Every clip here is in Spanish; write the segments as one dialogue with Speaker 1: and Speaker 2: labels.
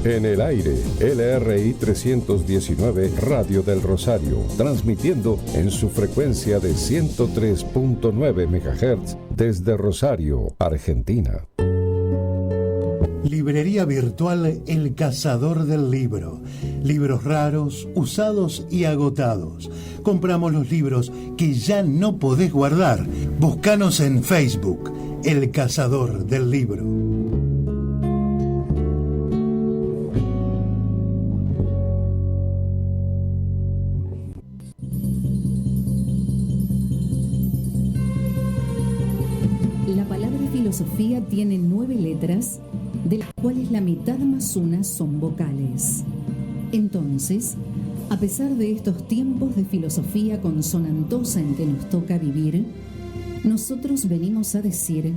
Speaker 1: En el aire, LRI 319 Radio del Rosario, transmitiendo en su frecuencia de 103.9 MHz desde Rosario, Argentina.
Speaker 2: Librería virtual El Cazador del Libro. Libros raros, usados y agotados. Compramos los libros que ya no podés guardar. Búscanos en Facebook, El Cazador del Libro.
Speaker 3: La palabra filosofía tiene 9 letras, de las cuales la mitad más una son vocales. Entonces, a pesar de estos tiempos de filosofía consonantosa en que nos toca vivir, nosotros venimos a decir,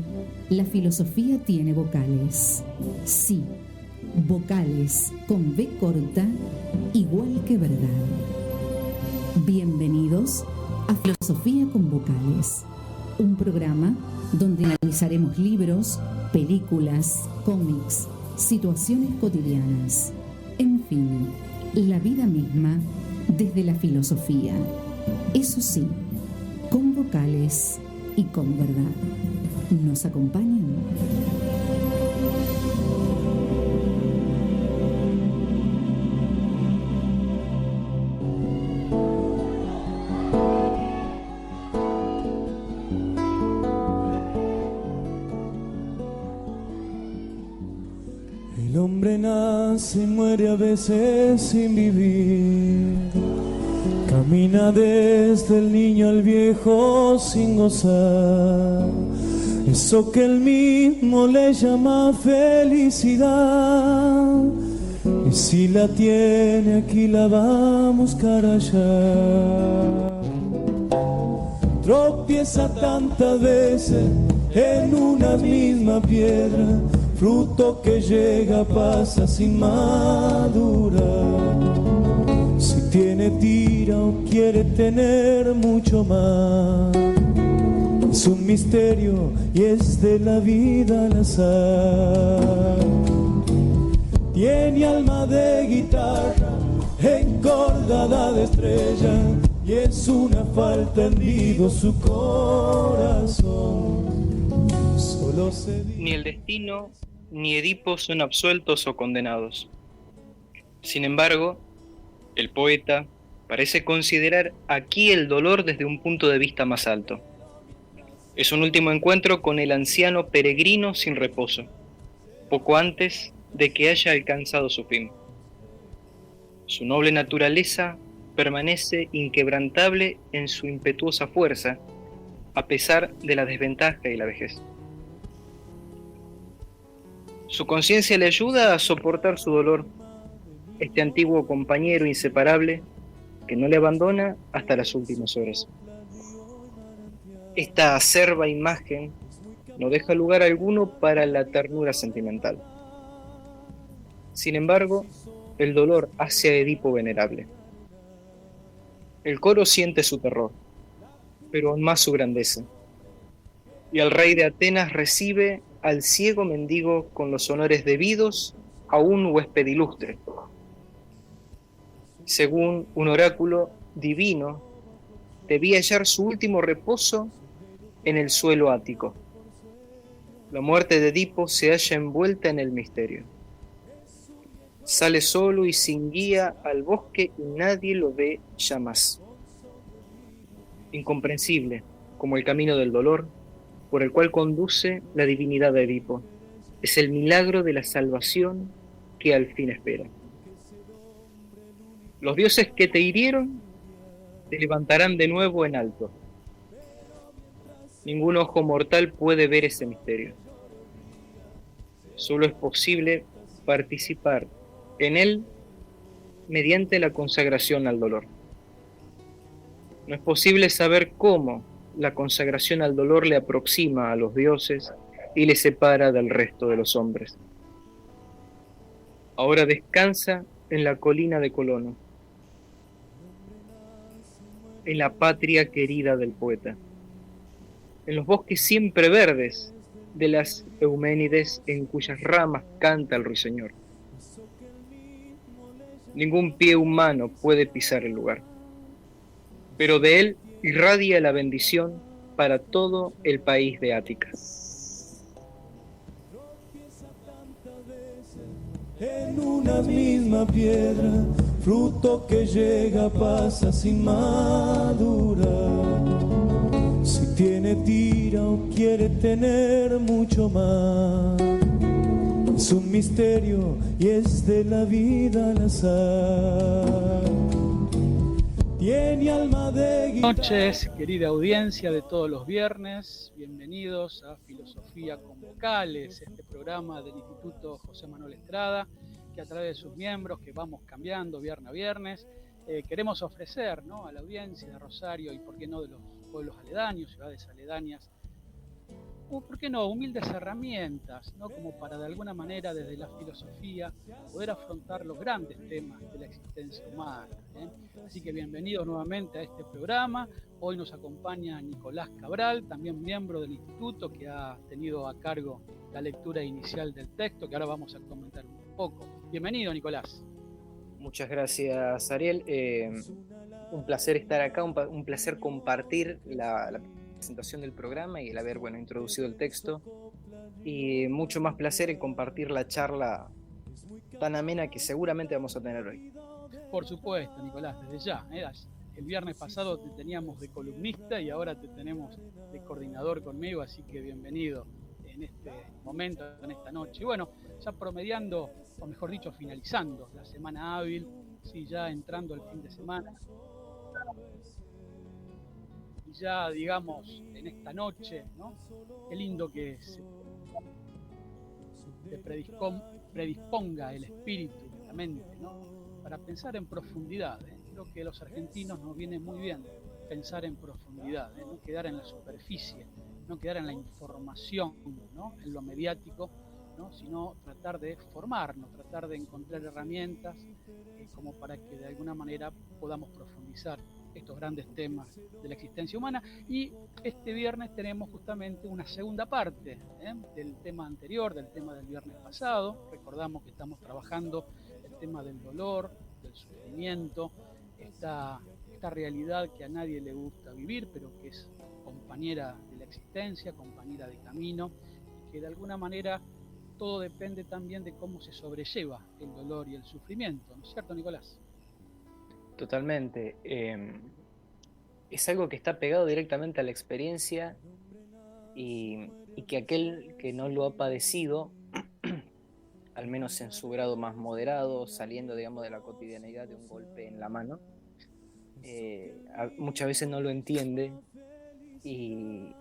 Speaker 3: la filosofía tiene vocales. Sí, vocales con B corta, igual que verdad. Bienvenidos a Filosofía con Vocales, un programa donde analizaremos libros, películas, cómics, situaciones cotidianas, en fin, la vida misma desde la filosofía. Eso sí, con vocales y con verdad. ¿Nos acompañan?
Speaker 4: El hombre nace y muere a veces sin vivir. Camina desde el niño al viejo sin gozar eso que él mismo le llama felicidad. Y si la tiene aquí la va a buscar allá. Tropieza tantas veces en una misma piedra. Fruto que llega pasa sin madurar. Si tiene tira o quiere tener mucho más, es un misterio y es de la vida al azar. Tiene alma de guitarra encordada de estrella y es una falta hendido su corazón. Solo se dice...
Speaker 5: Ni el destino ni Edipo son absueltos o condenados. Sin embargo, el poeta parece considerar aquí el dolor desde un punto de vista más alto. Es un último encuentro con el anciano peregrino sin reposo, poco antes de que haya alcanzado su fin. Su noble naturaleza permanece inquebrantable en su impetuosa fuerza, a pesar de la desventaja y la vejez. Su conciencia le ayuda a soportar su dolor, este antiguo compañero inseparable que no le abandona hasta las últimas horas. Esta acerba imagen no deja lugar alguno para la ternura sentimental. Sin embargo, el dolor hace a Edipo venerable. El coro siente su terror, pero aún más su grandeza. Y el rey de Atenas recibe al ciego mendigo con los honores debidos a un huésped ilustre. Según un oráculo divino, debía hallar su último reposo en el suelo ático. La muerte de Edipo se halla envuelta en el misterio. Sale solo y sin guía al bosque y nadie lo ve ya más. Incomprensible, como el camino del dolor, por el cual conduce la divinidad de Edipo. Es el milagro de la salvación que al fin espera. Los dioses que te hirieron te levantarán de nuevo en alto. Ningún ojo mortal puede ver ese misterio. Solo es posible participar en él mediante la consagración al dolor. No es posible saber cómo la consagración al dolor le aproxima a los dioses y le separa del resto de los hombres. Ahora descansa en la colina de Colono, en la patria querida del poeta, en los bosques siempre verdes de las Euménides en cuyas ramas canta el ruiseñor. Ningún pie humano puede pisar el lugar, pero de él irradia la bendición para todo el país de Ática.
Speaker 4: En una misma piedra, fruto que llega pasa sin madurar. Si tiene tira o quiere tener mucho más, es un misterio y es de la vida al azar. Tiene alma de guitarra.
Speaker 6: Buenas noches, querida audiencia de todos los viernes. Bienvenidos a Filosofía con Vocales, este programa del Instituto José Manuel Estrada, que a través de sus miembros, que vamos cambiando viernes a viernes, queremos ofrecer, ¿no?, a la audiencia de Rosario y, por qué no, de los pueblos aledaños, ciudades aledañas, o, por qué no, humildes herramientas, ¿no?, como para de alguna manera desde la filosofía poder afrontar los grandes temas de la existencia humana, ¿eh? Así que bienvenidos nuevamente a este programa. Hoy nos acompaña Nicolás Cabral, también miembro del instituto, que ha tenido a cargo la lectura inicial del texto, que ahora vamos a comentar un poco. Bienvenido, Nicolás.
Speaker 5: Muchas gracias, Ariel. Un placer estar acá, un placer compartir la presentación del programa y el haber, introducido el texto. Y mucho más placer en compartir la charla tan amena que seguramente vamos a tener hoy.
Speaker 6: Por supuesto, Nicolás, desde ya. El viernes pasado te teníamos de columnista y ahora te tenemos de coordinador conmigo, así que bienvenido en este momento, en esta noche. Y bueno, ya promediando, o mejor dicho, finalizando la semana hábil, sí, ya entrando al fin de semana. Y ya, digamos, en esta noche, ¿no? Qué lindo que se predisponga el espíritu, la mente, ¿no?, para pensar en profundidad, ¿eh? Creo que a los argentinos nos viene muy bien pensar en profundidad, ¿eh? No quedar en la superficie, no quedar en la información, ¿no?, en lo mediático, ¿no?, sino tratar de formarnos, tratar de encontrar herramientas como para que de alguna manera podamos profundizar estos grandes temas de la existencia humana. Y este viernes tenemos justamente una segunda parte, ¿eh?, del tema anterior, del tema del viernes pasado. Recordamos que estamos trabajando el tema del dolor, del sufrimiento, esta realidad que a nadie le gusta vivir, pero que es compañera de la existencia, compañera de camino, y que de alguna manera todo depende también de cómo se sobrelleva el dolor y el sufrimiento, ¿no es cierto, Nicolás?
Speaker 5: Totalmente. Es algo que está pegado directamente a la experiencia y que aquel que no lo ha padecido, al menos en su grado más moderado, saliendo, digamos, de la cotidianeidad de un golpe en la mano, muchas veces no lo entiende y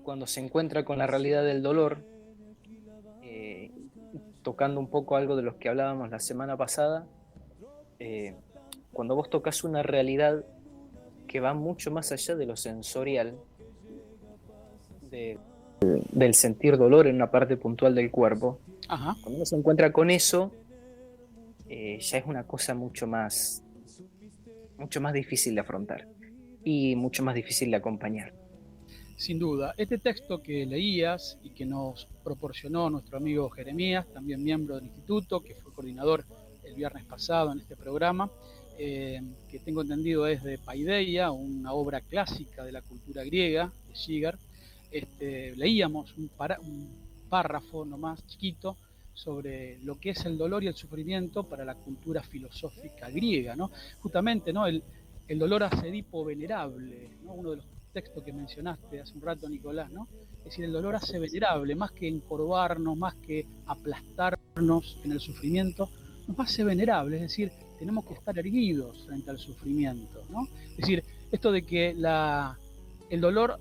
Speaker 5: cuando se encuentra con la realidad del dolor, tocando un poco algo de lo que hablábamos la semana pasada, cuando vos tocas una realidad que va mucho más allá de lo sensorial, del sentir dolor en una parte puntual del cuerpo,
Speaker 6: Ajá.
Speaker 5: Cuando uno se encuentra con eso, ya es una cosa mucho más difícil de afrontar y mucho más difícil de acompañar.
Speaker 6: Sin duda, este texto que leías y que nos proporcionó nuestro amigo Jeremías, también miembro del instituto, que fue coordinador el viernes pasado en este programa, que tengo entendido es de Paideia, una obra clásica de la cultura griega, de Giger. Leíamos un párrafo nomás chiquito sobre lo que es el dolor y el sufrimiento para la cultura filosófica griega, ¿no? Justamente, ¿no?, el dolor hace Edipo venerable, ¿no?, uno de los textos que mencionaste hace un rato, Nicolás, ¿no? Es decir, el dolor hace venerable, más que encorvarnos, más que aplastarnos en el sufrimiento, nos hace venerable, es decir, tenemos que estar erguidos frente al sufrimiento, ¿no? Es decir, esto de que el dolor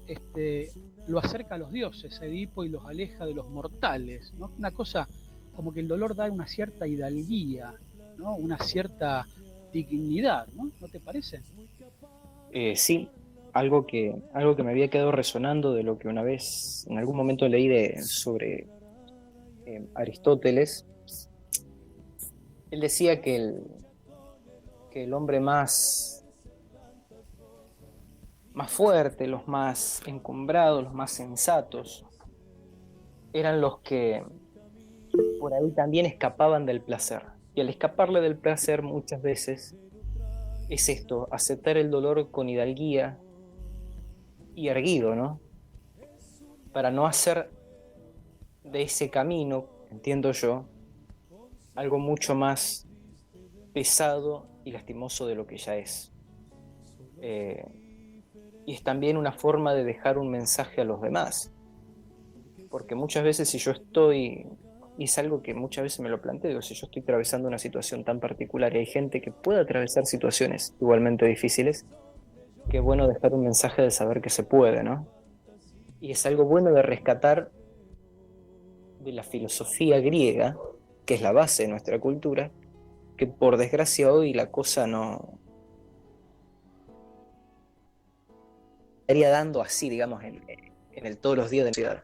Speaker 6: lo acerca a los dioses, a Edipo, y los aleja de los mortales, ¿no? Una cosa como que el dolor da una cierta hidalguía, ¿no?, una cierta dignidad, ¿no? ¿No te parece?
Speaker 5: Sí, algo que me había quedado resonando de lo que una vez, en algún momento leí sobre Aristóteles. Él decía que el hombre más fuerte, los más encumbrados, los más sensatos, eran los que por ahí también escapaban del placer. Y al escaparle del placer muchas veces es esto, aceptar el dolor con hidalguía y erguido, ¿no? Para no hacer de ese camino, entiendo yo, algo mucho más pesado y lastimoso de lo que ya es. Y es también una forma de dejar un mensaje a los demás. Porque muchas veces si yo estoy, y es algo que muchas veces me lo planteo, digo, si yo estoy atravesando una situación tan particular y hay gente que puede atravesar situaciones igualmente difíciles, qué bueno dejar un mensaje de saber que se puede, ¿no? Y es algo bueno de rescatar de la filosofía griega, que es la base de nuestra cultura, que por desgracia hoy la cosa no estaría dando así, digamos, en el todos los días de la ciudad.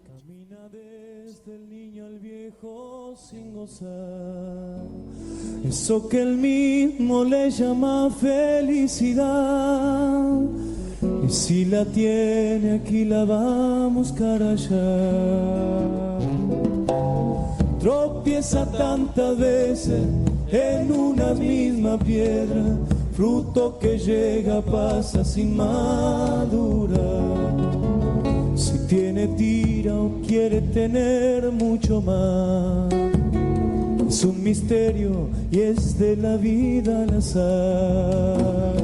Speaker 4: Camina desde el niño al viejo sin gozar eso que él mismo le llama felicidad. Y si la tiene aquí la va a buscar allá. Tropieza tantas veces en una misma piedra, fruto que llega pasa sin madurar. Si tiene tira o quiere tener mucho más, es un misterio y es de la vida al azar.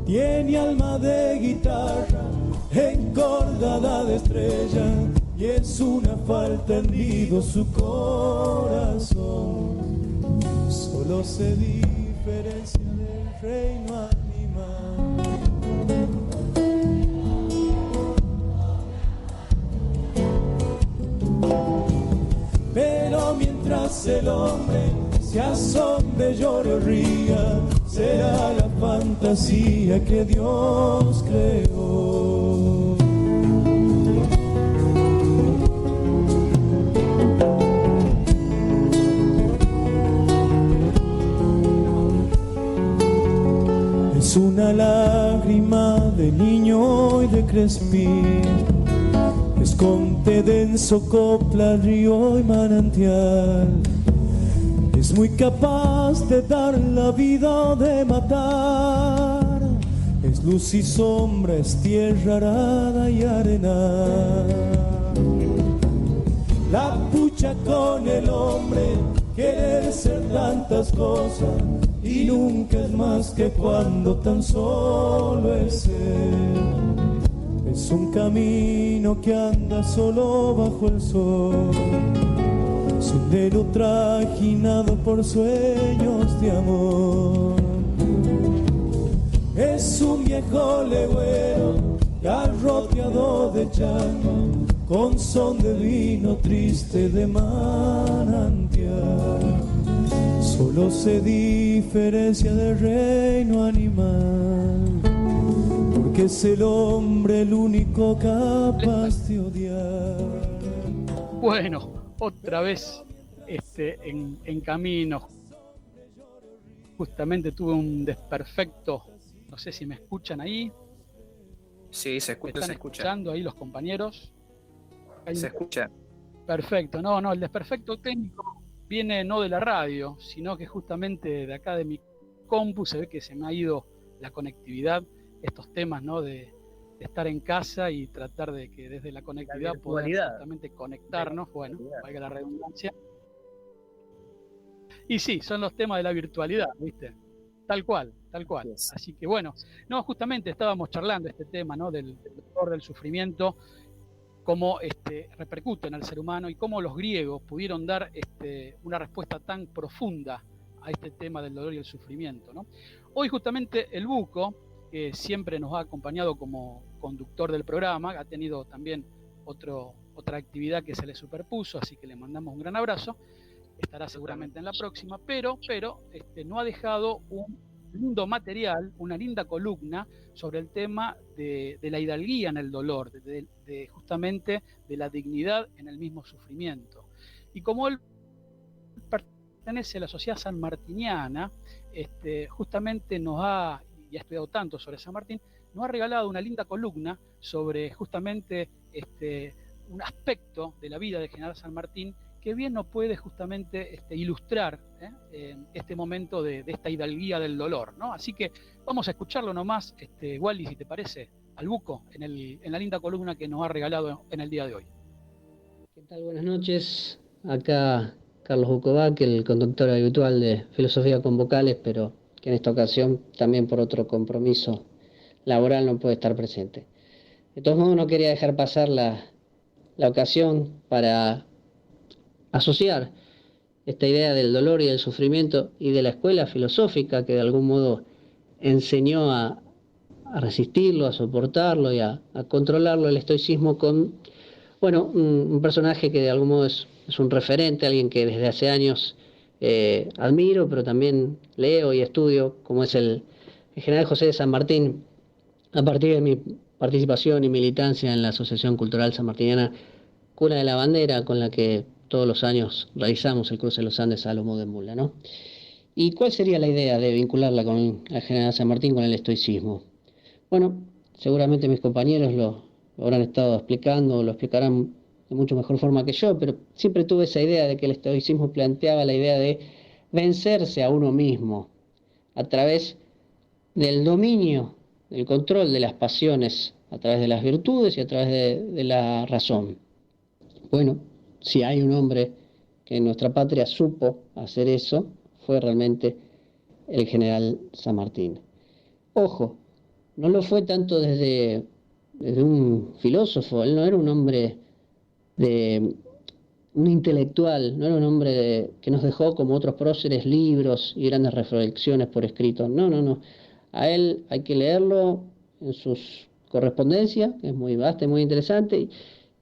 Speaker 4: Tiene alma de guitarra encordada de estrella y es una falta hendido su corazón. Solo se diferencia del reino animal. Pero mientras el hombre se asombre, llore o ría, será la fantasía que Dios creó. Es una lágrima de niño y de crespín, es conte denso, copla, río y manantial. Es muy capaz de dar la vida o de matar. Es luz y sombra, es tierra arada y arenal. La pucha con el hombre, querer ser tantas cosas, y nunca es más que cuando tan solo es ser. Es un camino que anda solo bajo el sol, sendero trajinado por sueños de amor. Es un viejo legüero garroteado de llama, con son de vino triste de manantial. Solo se diferencia del reino animal, porque es el hombre el único capaz de odiar.
Speaker 6: Bueno, otra vez en camino. Justamente tuve un desperfecto. No sé si me escuchan ahí.
Speaker 5: Sí, se escucha,
Speaker 6: ¿Están escuchando ahí los compañeros?
Speaker 5: Se escucha.
Speaker 6: Perfecto. No, el desperfecto técnico viene no de la radio, sino que justamente de acá de mi compu. Se ve que se me ha ido la conectividad, estos temas, ¿no? De estar en casa y tratar de que desde la conectividad podamos justamente conectarnos, bueno, valga la redundancia. Y sí, son los temas de la virtualidad, ¿viste? Tal cual. Yes. Así que bueno, no, justamente estábamos charlando este tema, ¿no? Del dolor, del sufrimiento, cómo repercute en el ser humano y cómo los griegos pudieron dar una respuesta tan profunda a este tema del dolor y el sufrimiento, ¿no? Hoy justamente el Buco, que siempre nos ha acompañado como conductor del programa, ha tenido también otra actividad que se le superpuso, así que le mandamos un gran abrazo. Estará seguramente en la próxima, pero no ha dejado un lindo material, una linda columna sobre el tema de la hidalguía en el dolor, de justamente de la dignidad en el mismo sufrimiento. Y como él pertenece a la sociedad sanmartiniana, justamente y ha estudiado tanto sobre San Martín, nos ha regalado una linda columna sobre justamente un aspecto de la vida del general San Martín que bien nos puede justamente ilustrar este momento de esta hidalguía del dolor, ¿no? Así que vamos a escucharlo nomás, Wally, si te parece, al Buco, en la linda columna que nos ha regalado en el día de hoy.
Speaker 7: ¿Qué tal? Buenas noches. Acá Carlos Bukovac, el conductor habitual de Filosofía con Vocales, pero que en esta ocasión también por otro compromiso laboral no puede estar presente. De todos modos, no quería dejar pasar la ocasión para asociar esta idea del dolor y del sufrimiento y de la escuela filosófica que de algún modo enseñó a resistirlo, a soportarlo y a controlarlo, el estoicismo, con un personaje que de algún modo es un referente, alguien que desde hace años admiro, pero también leo y estudio, como es el general José de San Martín, a partir de mi participación y militancia en la Asociación Cultural Sanmartiniana Cuna de la Bandera, con la que todos los años realizamos el cruce de los Andes a lomo de mula, ¿no? ¿Y cuál sería la idea de vincularla con el general San Martín, con el estoicismo? Bueno, seguramente mis compañeros lo habrán estado explicando, lo explicarán de mucho mejor forma que yo, pero siempre tuve esa idea de que el estoicismo planteaba la idea de vencerse a uno mismo a través del dominio, del control de las pasiones, a través de las virtudes y a través de la razón. Bueno, si hay un hombre que en nuestra patria supo hacer eso, fue realmente el general San Martín. Ojo, no lo fue tanto desde un filósofo, él no era un hombre un intelectual, no era un hombre que nos dejó como otros próceres libros y grandes reflexiones por escrito, no. A él hay que leerlo en sus correspondencias, que es muy vasta y muy interesante,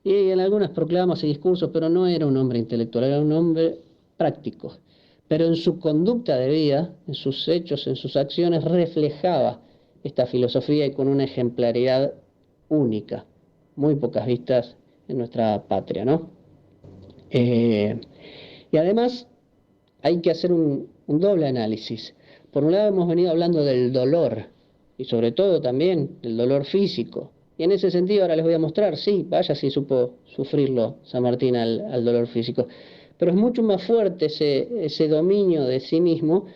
Speaker 7: y en algunas proclamas y discursos, pero no era un hombre intelectual, era un hombre práctico. Pero en su conducta de vida, en sus hechos, en sus acciones, reflejaba esta filosofía y con una ejemplaridad única, muy pocas vistas en nuestra patria, ¿no? Y además hay que hacer un doble análisis. Por un lado hemos venido hablando del dolor, y sobre todo también del dolor físico. Y en ese sentido ahora les voy a mostrar, sí, vaya si supo sufrirlo San Martín al dolor físico. Pero es mucho más fuerte ese dominio de sí mismo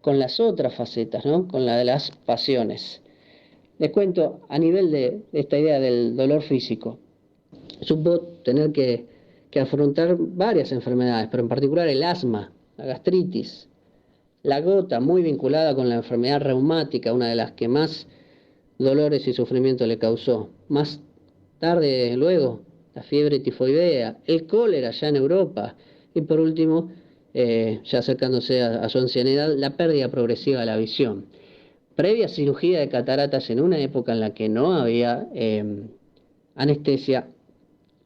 Speaker 7: con las otras facetas, ¿no? Con la de las pasiones. Les cuento, a nivel de esta idea del dolor físico, supo tener que afrontar varias enfermedades, pero en particular el asma, la gastritis, la gota, muy vinculada con la enfermedad reumática, una de las que más dolores y sufrimiento le causó. Más tarde, luego, la fiebre tifoidea, el cólera ya en Europa, y por último, ya acercándose a su ancianidad, la pérdida progresiva de la visión. Previa cirugía de cataratas en una época en la que no había anestesia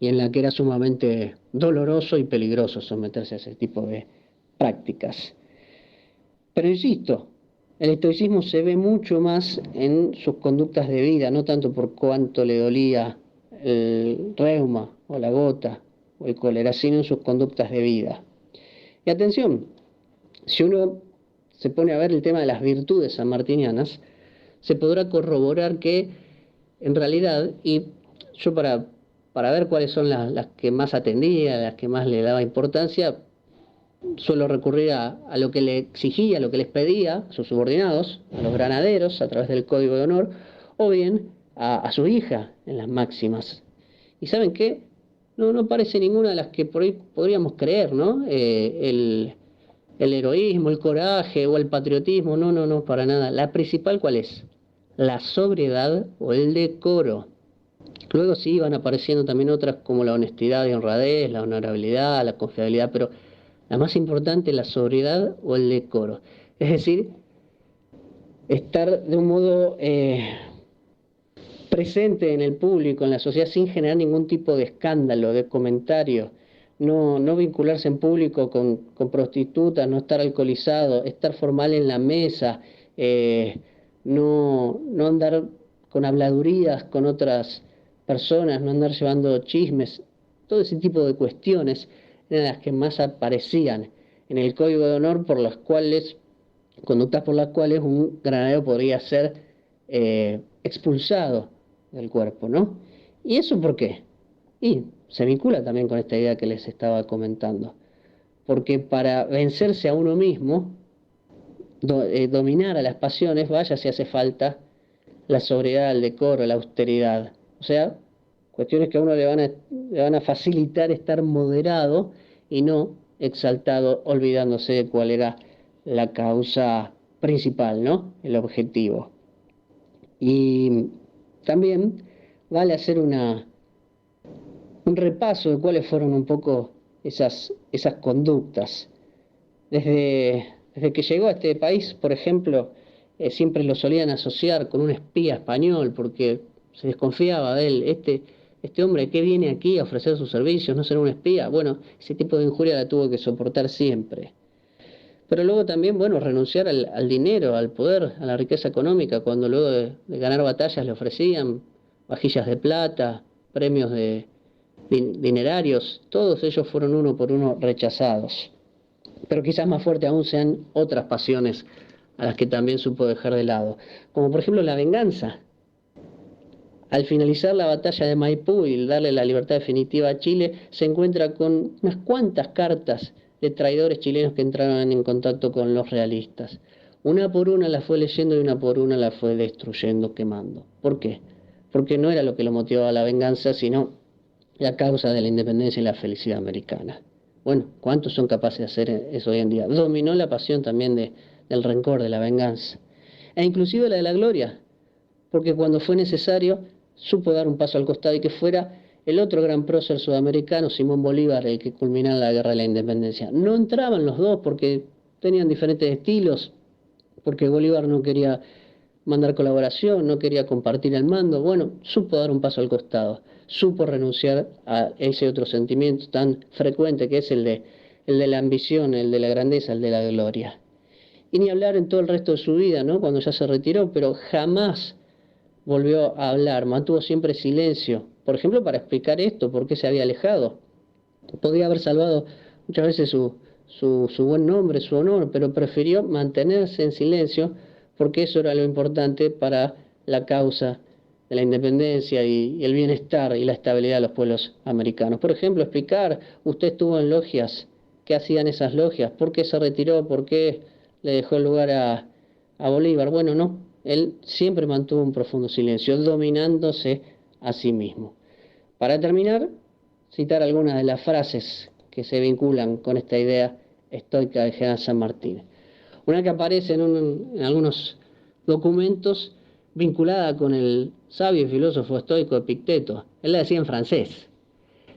Speaker 7: y en la que era sumamente doloroso y peligroso someterse a ese tipo de prácticas. Pero insisto, el estoicismo se ve mucho más en sus conductas de vida, no tanto por cuánto le dolía el reuma o la gota o el cólera, sino en sus conductas de vida. Y atención, si uno se pone a ver el tema de las virtudes sanmartinianas, se podrá corroborar que en realidad, y yo para ver cuáles son las que más atendía, las que más le daba importancia, suelo recurrir a lo que le exigía, a lo que les pedía a sus subordinados, a los granaderos a través del Código de Honor, o bien a su hija en las máximas. ¿Y saben qué? No parece ninguna de las que por ahí podríamos creer, ¿no? El heroísmo, el coraje o el patriotismo, no, para nada. La principal, ¿cuál es? La sobriedad o el decoro. Luego sí van apareciendo también otras como la honestidad y honradez, la honorabilidad, la confiabilidad, pero la más importante es la sobriedad o el decoro. Es decir, estar de un modo presente en el público, en la sociedad, sin generar ningún tipo de escándalo, de comentario, no vincularse en público con prostitutas, no estar alcoholizado, estar formal en la mesa, no andar con habladurías con otras personas, no andar llevando chismes, todo ese tipo de cuestiones eran las que más aparecían en el Código de Honor, conductas por las cuales un granadero podría ser expulsado del cuerpo, ¿no? ¿Y eso por qué? Y se vincula también con esta idea que les estaba comentando. Porque para vencerse a uno mismo, dominar a las pasiones, vaya si hace falta la sobriedad, el decoro, la austeridad. O sea, cuestiones que a uno le van a facilitar estar moderado y no exaltado, olvidándose de cuál era la causa principal, ¿no? El objetivo. Y también vale hacer un repaso de cuáles fueron un poco esas conductas. Desde que llegó a este país, por ejemplo, siempre lo solían asociar con un espía español porque se desconfiaba de él. Este hombre que viene aquí a ofrecer sus servicios, ¿no será un espía? Bueno, ese tipo de injuria la tuvo que soportar siempre. Pero luego también, bueno, renunciar al dinero, al poder, a la riqueza económica, cuando luego de ganar batallas le ofrecían vajillas de plata, premios dinerarios, todos ellos fueron uno por uno rechazados. Pero quizás más fuerte aún sean otras pasiones a las que también supo dejar de lado, como por ejemplo la venganza. Al finalizar la batalla de Maipú y darle la libertad definitiva a Chile, se encuentra con unas cuantas cartas de traidores chilenos que entraron en contacto con los realistas. Una por una la fue leyendo y una por una la fue destruyendo, quemando. ¿Por qué? Porque no era lo que lo motivaba a la venganza, sino la causa de la independencia y la felicidad americana. Bueno, ¿cuántos son capaces de hacer eso hoy en día? Dominó la pasión también del rencor, de la venganza, e inclusive la de la gloria, porque cuando fue necesario supo dar un paso al costado y que fuera el otro gran prócer sudamericano, Simón Bolívar, el que culminara la guerra de la independencia. No entraban los dos porque tenían diferentes estilos, porque Bolívar no quería mandar colaboración, no quería compartir el mando. Bueno, supo dar un paso al costado, supo renunciar a ese otro sentimiento tan frecuente que es el de la ambición, el de la grandeza, el de la gloria. Y ni hablar en todo el resto de su vida, ¿no? Cuando ya se retiró, pero jamás volvió a hablar, mantuvo siempre silencio. Por ejemplo, para explicar esto, por qué se había alejado. Podía haber salvado muchas veces su buen nombre, su honor, pero prefirió mantenerse en silencio porque eso era lo importante para la causa de la independencia y el bienestar y la estabilidad de los pueblos americanos. Por ejemplo, explicar, usted estuvo en logias, ¿qué hacían esas logias? ¿Por qué se retiró? ¿Por qué le dejó el lugar a Bolívar? Bueno, no, él siempre mantuvo un profundo silencio, dominándose a sí mismo. Para terminar, citar algunas de las frases que se vinculan con esta idea estoica de General San Martín. Una que aparece en algunos documentos vinculada con el sabio y filósofo estoico Epicteto. Él la decía en francés.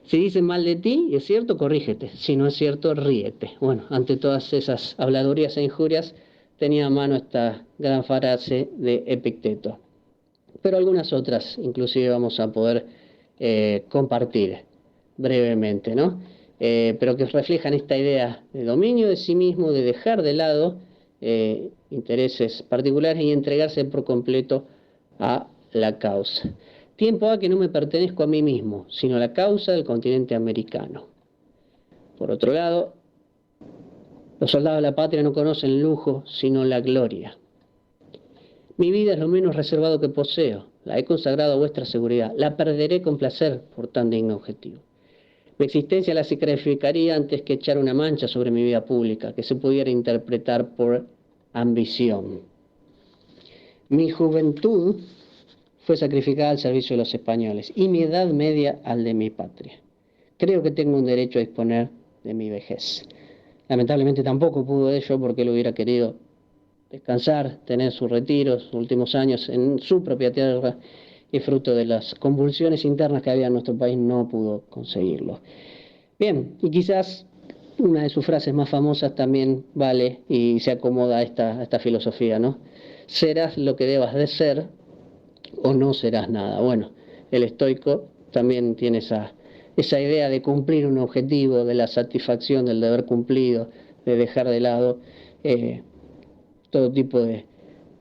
Speaker 7: Si dicen mal de ti, y es cierto, corrígete. Si no es cierto, ríete. Bueno, ante todas esas habladurías e injurias, tenía a mano esta gran frase de Epicteto. Pero algunas otras, inclusive, vamos a poder compartir brevemente, ¿no? Pero que reflejan esta idea de dominio de sí mismo, de dejar de lado intereses particulares y entregarse por completo a la causa. Tiempo ha que no me pertenezco a mí mismo, sino a la causa del continente americano. Por otro lado, los soldados de la patria no conocen el lujo, sino la gloria. Mi vida es lo menos reservado que poseo, la he consagrado a vuestra seguridad, la perderé con placer por tan digno objetivo. Mi existencia la sacrificaría antes que echar una mancha sobre mi vida pública, que se pudiera interpretar por ambición. Mi juventud fue sacrificada al servicio de los españoles y mi edad media al de mi patria. Creo que tengo un derecho a disponer de mi vejez. Lamentablemente tampoco pudo ello porque él hubiera querido descansar, tener su retiro, sus últimos años en su propia tierra, y fruto de las convulsiones internas que había en nuestro país no pudo conseguirlo. Bien, y quizás una de sus frases más famosas también vale y se acomoda a esta filosofía, ¿no? Serás lo que debas de ser o no serás nada. Bueno, el estoico también tiene esa idea de cumplir un objetivo, de la satisfacción del deber cumplido, de dejar de lado todo tipo de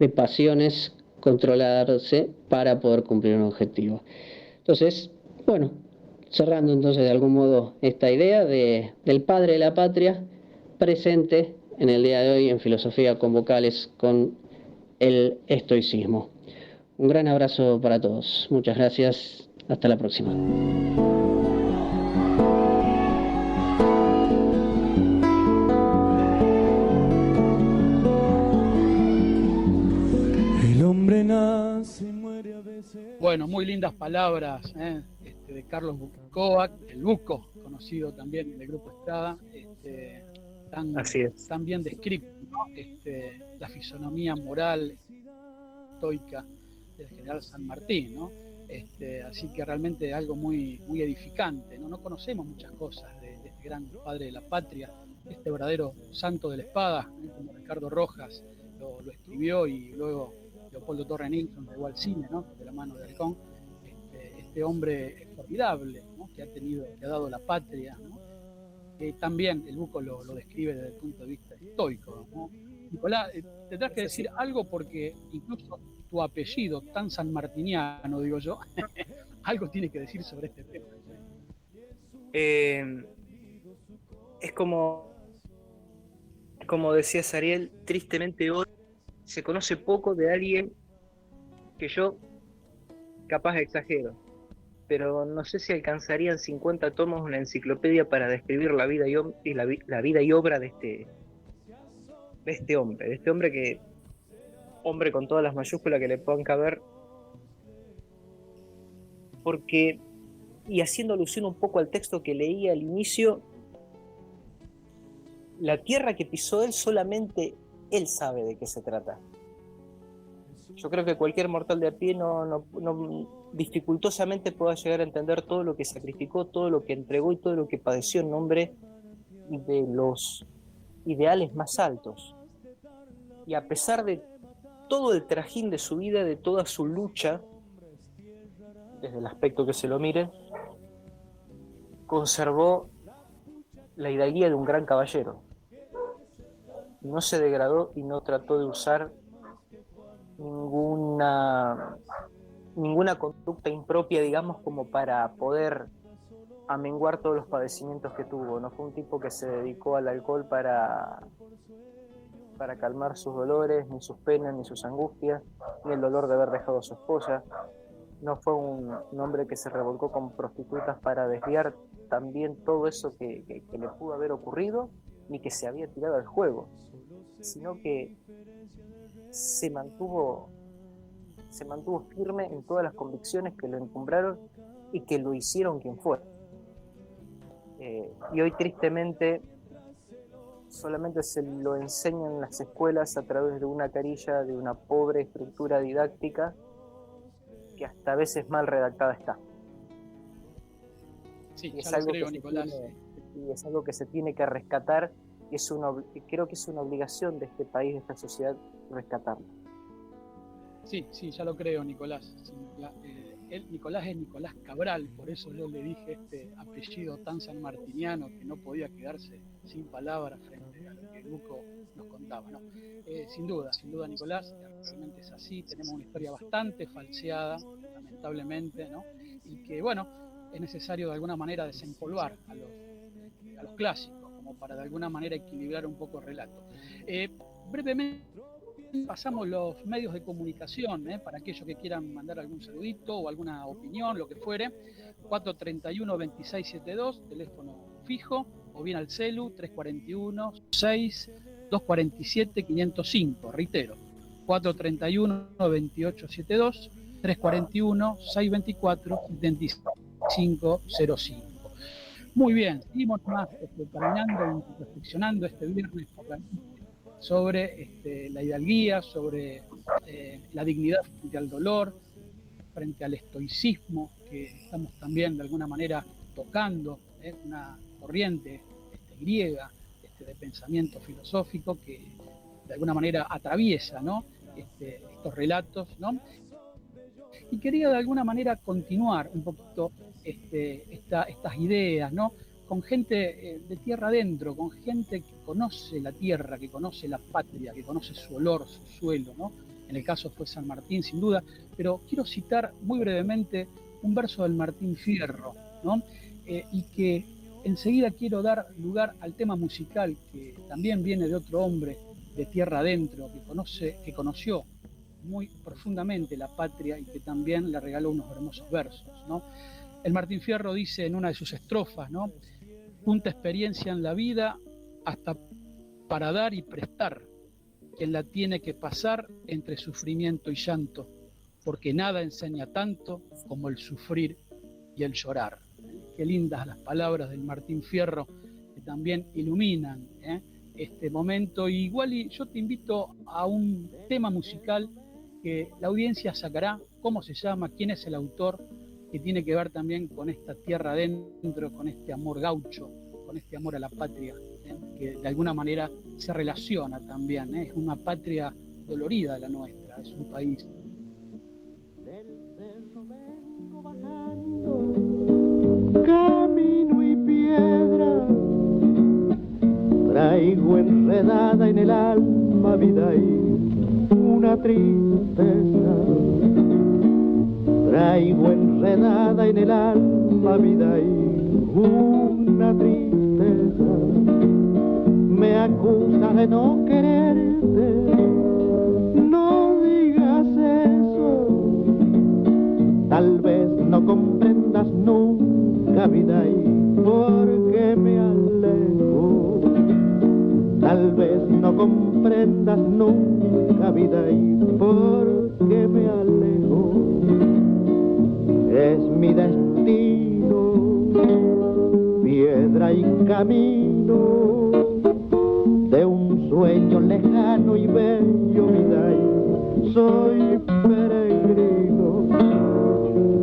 Speaker 7: pasiones, controlarse para poder cumplir un objetivo. Entonces, bueno, cerrando entonces de algún modo esta idea del padre de la patria presente en el día de hoy en filosofía con vocales con el estoicismo. Un gran abrazo para todos. Muchas gracias. Hasta la próxima.
Speaker 4: El hombre nace y muere a veces.
Speaker 6: Bueno, muy lindas palabras de Carlos Bukovac, el Buco, conocido también del Grupo Estrada,
Speaker 5: Así es.
Speaker 6: tan bien descrito, ¿no? La fisonomía moral, estoica del general San Martín, ¿no? Así que realmente algo muy, muy edificante, ¿no? No conocemos muchas cosas de este gran padre de la patria, este verdadero santo de la espada, como Ricardo Rojas lo escribió, y luego Leopoldo Torre Nilsson llegó al cine, ¿no? De la mano de Halcón. Este hombre formidable, ¿no? que ha dado la patria, ¿no? También el Buco lo describe desde el punto de vista estoico, ¿no? Nicolás, tendrás que decir algo, porque incluso tu apellido tan sanmartiniano, digo yo, algo tiene que decir sobre este tema.
Speaker 5: Es como decía Sariel, tristemente hoy se conoce poco de alguien que yo, capaz exagero, pero no sé si alcanzarían 50 tomos una enciclopedia para describir la vida la vida y obra de este hombre que, hombre con todas las mayúsculas que le puedan caber, porque, y haciendo alusión un poco al texto que leí al inicio, la tierra que pisó él, solamente él sabe de qué se trata. Yo creo que cualquier mortal de a pie no dificultosamente pueda llegar a entender todo lo que sacrificó, todo lo que entregó y todo lo que padeció en nombre de los ideales más altos. Y a pesar de todo el trajín de su vida, de toda su lucha, desde el aspecto que se lo mire, conservó la hidalguía de un gran caballero. No se degradó y no trató de usar ninguna conducta impropia, digamos, como para poder amenguar todos los padecimientos que tuvo. No fue un tipo que se dedicó al alcohol para calmar sus dolores, ni sus penas, ni sus angustias, ni el dolor de haber dejado a su esposa. No fue un hombre que se revolcó con prostitutas para desviar también todo eso que le pudo haber ocurrido, ni que se había tirado al juego, sino que se mantuvo firme en todas las convicciones que lo encumbraron y que lo hicieron quien fue. Y hoy tristemente solamente se lo enseña en las escuelas a través de una carilla, de una pobre estructura didáctica que hasta a veces mal redactada está.
Speaker 6: Sí,
Speaker 5: y
Speaker 6: ya lo creo, Nicolás.
Speaker 5: Y es algo que se tiene que rescatar, y creo que es una obligación de este país, de esta sociedad, rescatarlo.
Speaker 6: Sí, ya lo creo, Nicolás. Nicolás es Nicolás Cabral, por eso yo le dije este apellido tan sanmartiniano que no podía quedarse sin palabras frente a lo que Buco nos contaba, ¿no? Sin duda, Nicolás, realmente es así. Tenemos una historia bastante falseada, lamentablemente, ¿no? Y que, bueno, es necesario de alguna manera desempolvar a los clásicos, como para de alguna manera equilibrar un poco el relato. Brevemente pasamos los medios de comunicación, para aquellos que quieran mandar algún saludito o alguna opinión, lo que fuere. 431-2672, teléfono fijo, o bien al celu 341-6-247-505, reitero, 431-2872, 341-624-7505. Muy bien, seguimos más caminando y reflexionando este viernes por la noche sobre la hidalguía, sobre la dignidad frente al dolor, frente al estoicismo, que estamos también de alguna manera tocando, una corriente griega de pensamiento filosófico que de alguna manera atraviesa, ¿no? Estos relatos, ¿no? Y quería de alguna manera continuar un poquito estas ideas, ¿no? Con gente de tierra adentro, con gente que conoce la tierra, que conoce la patria, que conoce su olor, su suelo, ¿no? En el caso fue San Martín, sin duda, pero quiero citar muy brevemente un verso del Martín Fierro, ¿no? Y que enseguida quiero dar lugar al tema musical, que también viene de otro hombre de tierra adentro, que conoció muy profundamente la patria y que también le regaló unos hermosos versos, ¿no? El Martín Fierro dice en una de sus estrofas, ¿no? Junta experiencia en la vida hasta para dar y prestar, quien la tiene que pasar entre sufrimiento y llanto, porque nada enseña tanto como el sufrir y el llorar. Qué lindas las palabras del Martín Fierro, que también iluminan este momento. Igual y yo te invito a un tema musical que la audiencia sacará, cómo se llama, quién es el autor, que tiene que ver también con esta tierra adentro, con este amor gaucho, con este amor a la patria, que de alguna manera se relaciona también, es una patria dolorida la nuestra, es un país.
Speaker 8: Camino y piedra, traigo enredada en el alma vida y una tristeza. Traigo enredada en el alma vida y una tristeza. Me acusa de no quererte, no digas eso. Tal vez no comprendas nunca vida y porque me alejo. Tal vez no comprendas nunca vida y porque me alejo. Es mi destino, piedra y camino de un sueño lejano y bello vida y soy peregrino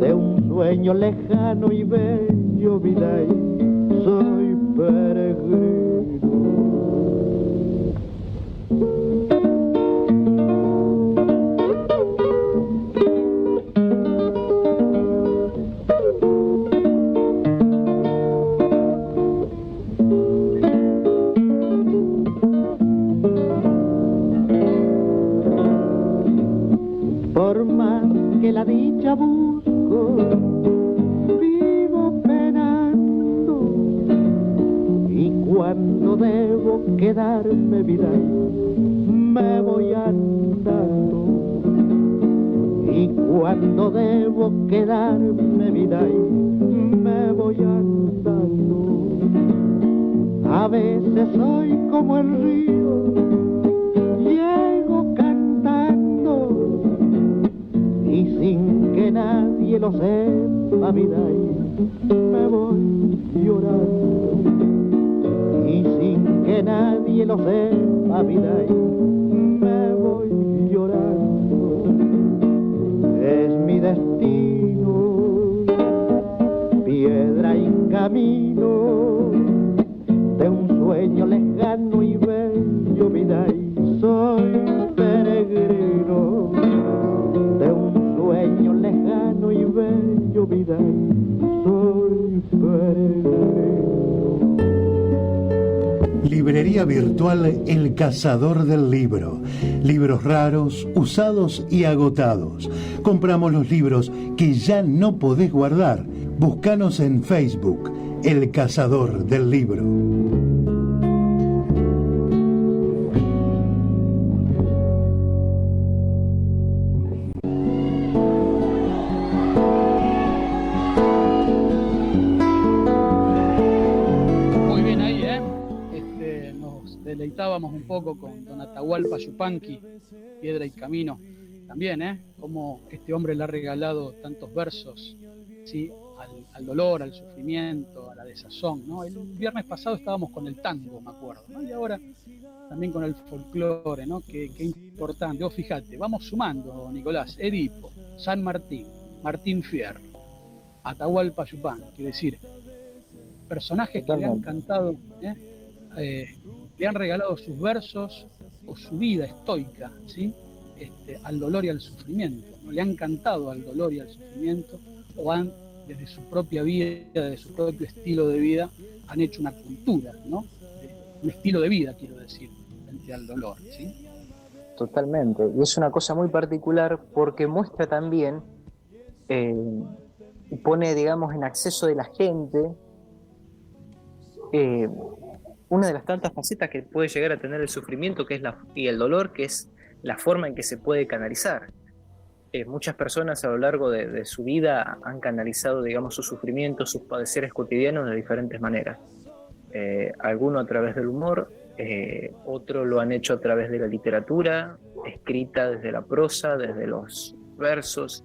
Speaker 8: de un sueño lejano y bello vida y soy peregrino. Por más que la dicha busco, vivo penando, y cuando debo quedarme vida, me voy andando, y cuando debo quedarme vida, me voy andando. A veces soy como el río, llego cantando, y sin que nadie lo sepa vida me voy llorando, y sin que nadie lo sepa vida me voy llorando. Es mi destino, piedra y camino de un sueño lejano y bello vida y soy peregrino de un sueño lejano y bello vida y soy peregrino.
Speaker 2: Librería virtual El Cazador del Libro. Libros raros, usados y agotados. Compramos los libros que ya no podés guardar. Búscanos en Facebook, El Cazador del Libro.
Speaker 6: Deleitábamos un poco con don Atahualpa Yupanqui, Piedra y Camino, también, como este hombre le ha regalado tantos versos, ¿sí? al dolor, al sufrimiento, a la desazón, ¿no? El viernes pasado estábamos con el tango, me acuerdo, ¿no? Y ahora también con el folclore, ¿no? Qué importante. Vos fíjate, vamos sumando, Nicolás, Edipo, San Martín, Martín Fierro, Atahualpa Yupanqui, es decir, personajes que le han cantado, le han regalado sus versos o su vida estoica, ¿sí? Al dolor y al sufrimiento, ¿no? Le han cantado al dolor y al sufrimiento, o han, desde su propia vida, desde su propio estilo de vida, han hecho una cultura, ¿no? Un estilo de vida, quiero decir, frente al dolor, ¿sí?
Speaker 9: Totalmente, y es una cosa muy particular porque muestra también, y pone, digamos, en acceso de la gente, una de las tantas facetas que puede llegar a tener el sufrimiento y el dolor, que es la forma en que se puede canalizar. Muchas personas a lo largo de su vida han canalizado, digamos, sus sufrimientos, sus padeceres cotidianos de diferentes maneras. Alguno a través del humor, otro lo han hecho a través de la literatura, escrita desde la prosa, desde los versos,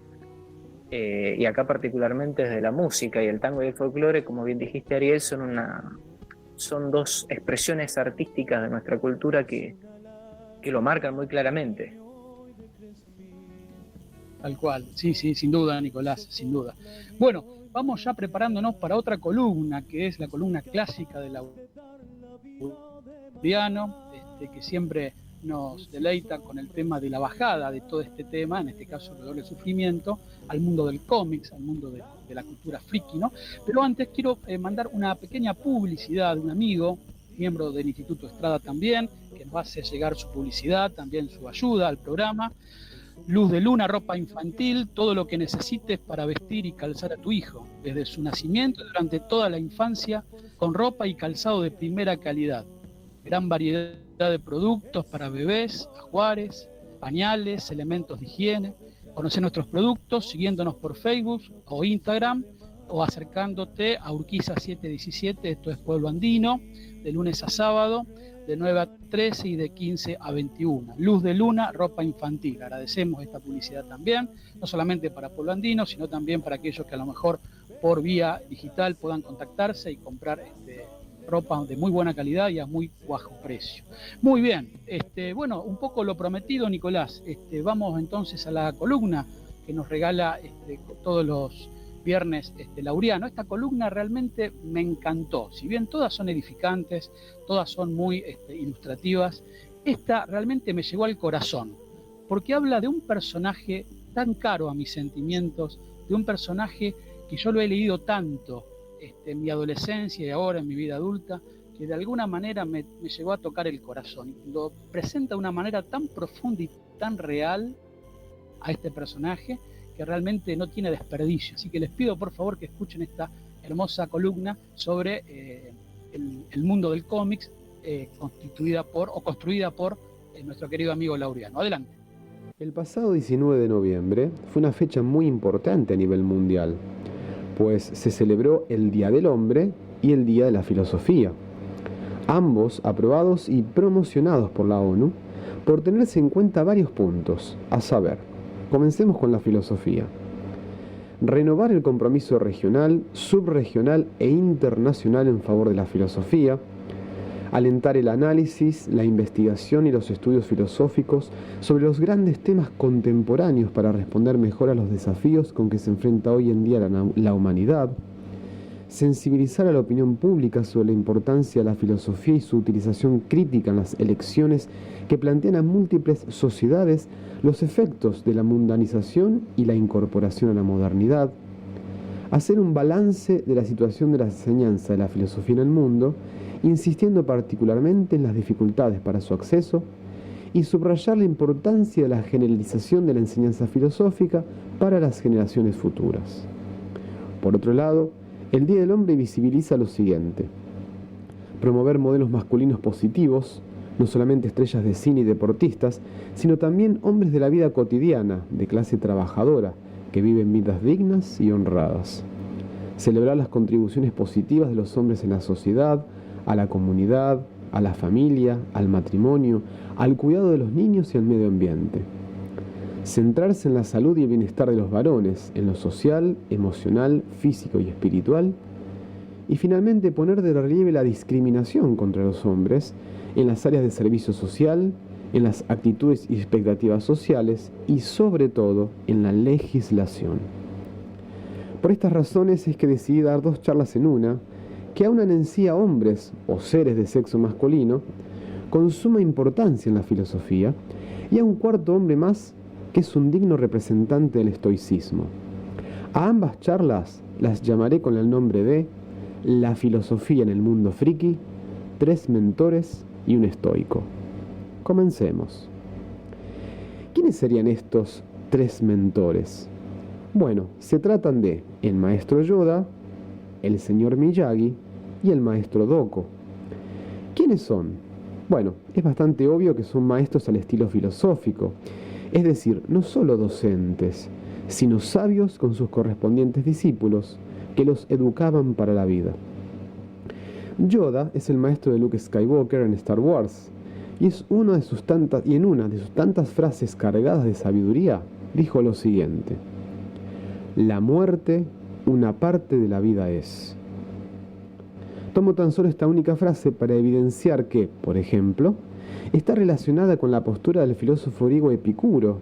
Speaker 9: y acá particularmente desde la música. Y el tango y el folclore, como bien dijiste, Ariel, son dos expresiones artísticas de nuestra cultura que lo marcan muy claramente.
Speaker 6: Tal cual, sí, sin duda, Nicolás, sin duda. Bueno, vamos ya preparándonos para otra columna, que es la columna clásica del Laureano, que siempre nos deleita con el tema de la bajada de todo este tema, en este caso el dolor y el sufrimiento, al mundo del cómics, al mundo de la cultura friki, ¿no? Pero antes quiero mandar una pequeña publicidad de un amigo, miembro del Instituto Estrada también, que nos hace llegar su publicidad, también su ayuda al programa. Luz de Luna, ropa infantil, todo lo que necesites para vestir y calzar a tu hijo, desde su nacimiento y durante toda la infancia, con ropa y calzado de primera calidad. Gran variedad de productos para bebés, ajuares, pañales, elementos de higiene. Conoce nuestros productos siguiéndonos por Facebook o Instagram o acercándote a Urquiza 717, esto es Pueblo Andino, de lunes a sábado, de 9 a 13 y de 15 a 21. Luz de Luna, ropa infantil. Agradecemos esta publicidad también, no solamente para Pueblo Andino, sino también para aquellos que a lo mejor por vía digital puedan contactarse y comprar ropa de muy buena calidad y a muy bajo precio. Muy bien, bueno, un poco lo prometido, Nicolás. Vamos entonces a la columna que nos regala todos los viernes Laureano. Esta columna realmente me encantó. Si bien todas son edificantes, todas son muy ilustrativas, esta realmente me llegó al corazón, porque habla de un personaje tan caro a mis sentimientos, de un personaje que yo lo he leído tanto en mi adolescencia y ahora en mi vida adulta, que de alguna manera me llegó a tocar el corazón. Lo presenta de una manera tan profunda y tan real a este personaje que realmente no tiene desperdicio. Así que les pido por favor que escuchen esta hermosa columna sobre el mundo del cómics, construida por nuestro querido amigo Laureano. Adelante.
Speaker 10: El pasado 19 de noviembre fue una fecha muy importante a nivel mundial, pues se celebró el Día del Hombre y el Día de la Filosofía, ambos aprobados y promocionados por la ONU por tenerse en cuenta varios puntos, a saber, comencemos con la filosofía. Renovar el compromiso regional, subregional e internacional en favor de la filosofía, alentar el análisis, la investigación y los estudios filosóficos sobre los grandes temas contemporáneos para responder mejor a los desafíos con que se enfrenta hoy en día la humanidad, sensibilizar a la opinión pública sobre la importancia de la filosofía y su utilización crítica en las elecciones que plantean a múltiples sociedades los efectos de la mundanización y la incorporación a la modernidad, hacer un balance de la situación de la enseñanza de la filosofía en el mundo, insistiendo particularmente en las dificultades para su acceso, y subrayar la importancia de la generalización de la enseñanza filosófica para las generaciones futuras. Por otro lado, el Día del Hombre visibiliza lo siguiente: promover modelos masculinos positivos, no solamente estrellas de cine y deportistas, sino también hombres de la vida cotidiana, de clase trabajadora, que viven vidas dignas y honradas. Celebrar las contribuciones positivas de los hombres en la sociedad, a la comunidad, a la familia, al matrimonio, al cuidado de los niños y al medio ambiente. Centrarse en la salud y el bienestar de los varones, en lo social, emocional, físico y espiritual. Y finalmente poner de relieve la discriminación contra los hombres en las áreas de servicio social, en las actitudes y expectativas sociales y sobre todo en la legislación. Por estas razones es que decidí dar 2 charlas en una, que aunan en sí a hombres o seres de sexo masculino con suma importancia en la filosofía, y a un cuarto hombre más que es un digno representante del estoicismo. A ambas charlas las llamaré con el nombre de La filosofía en el mundo friki, 3 mentores y un estoico. Comencemos. ¿Quiénes serían estos 3 mentores? Bueno, se tratan de el maestro Yoda, el señor Miyagi y el maestro Doko. ¿Quiénes son? Bueno, es bastante obvio que son maestros al estilo filosófico, es decir, no solo docentes, sino sabios con sus correspondientes discípulos, que los educaban para la vida. Yoda es el maestro de Luke Skywalker en Star Wars, y en una de sus tantas frases cargadas de sabiduría, dijo lo siguiente: la muerte, una parte de la vida es. Tomo tan solo esta única frase para evidenciar que, por ejemplo, está relacionada con la postura del filósofo griego Epicuro,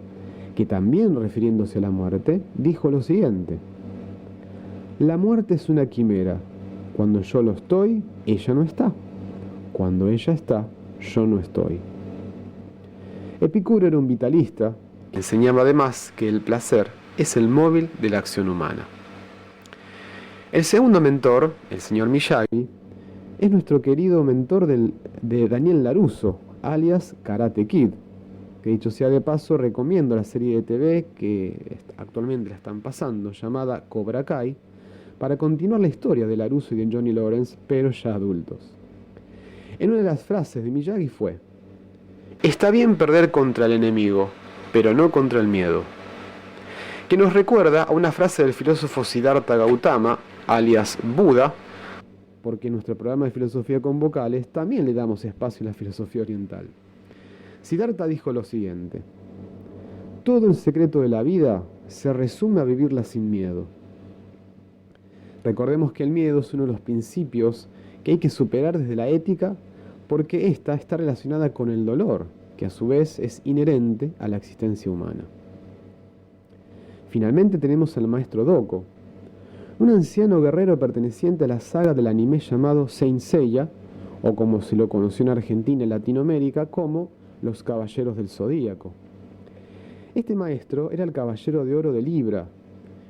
Speaker 10: que también refiriéndose a la muerte, dijo lo siguiente: la muerte es una quimera. Cuando yo lo estoy, ella no está. Cuando ella está, yo no estoy. Epicuro era un vitalista que enseñaba además que el placer es el móvil de la acción humana. El segundo mentor, el señor Miyagi, es nuestro querido mentor de Daniel LaRusso, alias Karate Kid, que dicho sea de paso recomiendo la serie de TV que actualmente la están pasando, llamada Cobra Kai, para continuar la historia de LaRusso y de Johnny Lawrence, pero ya adultos. En una de las frases de Miyagi fue: está bien perder contra el enemigo, pero no contra el miedo. Que nos recuerda a una frase del filósofo Siddhartha Gautama, alias Buda, porque en nuestro programa de filosofía con vocales también le damos espacio a la filosofía oriental. Siddhartha dijo lo siguiente: todo el secreto de la vida se resume a vivirla sin miedo. Recordemos que el miedo es uno de los principios que hay que superar desde la ética, porque ésta está relacionada con el dolor, que a su vez es inherente a la existencia humana. Finalmente tenemos al maestro Doko, un anciano guerrero perteneciente a la saga del anime llamado Saint Seiya, o como se lo conoció en Argentina y Latinoamérica como los Caballeros del Zodíaco. Este maestro era el caballero de oro de Libra,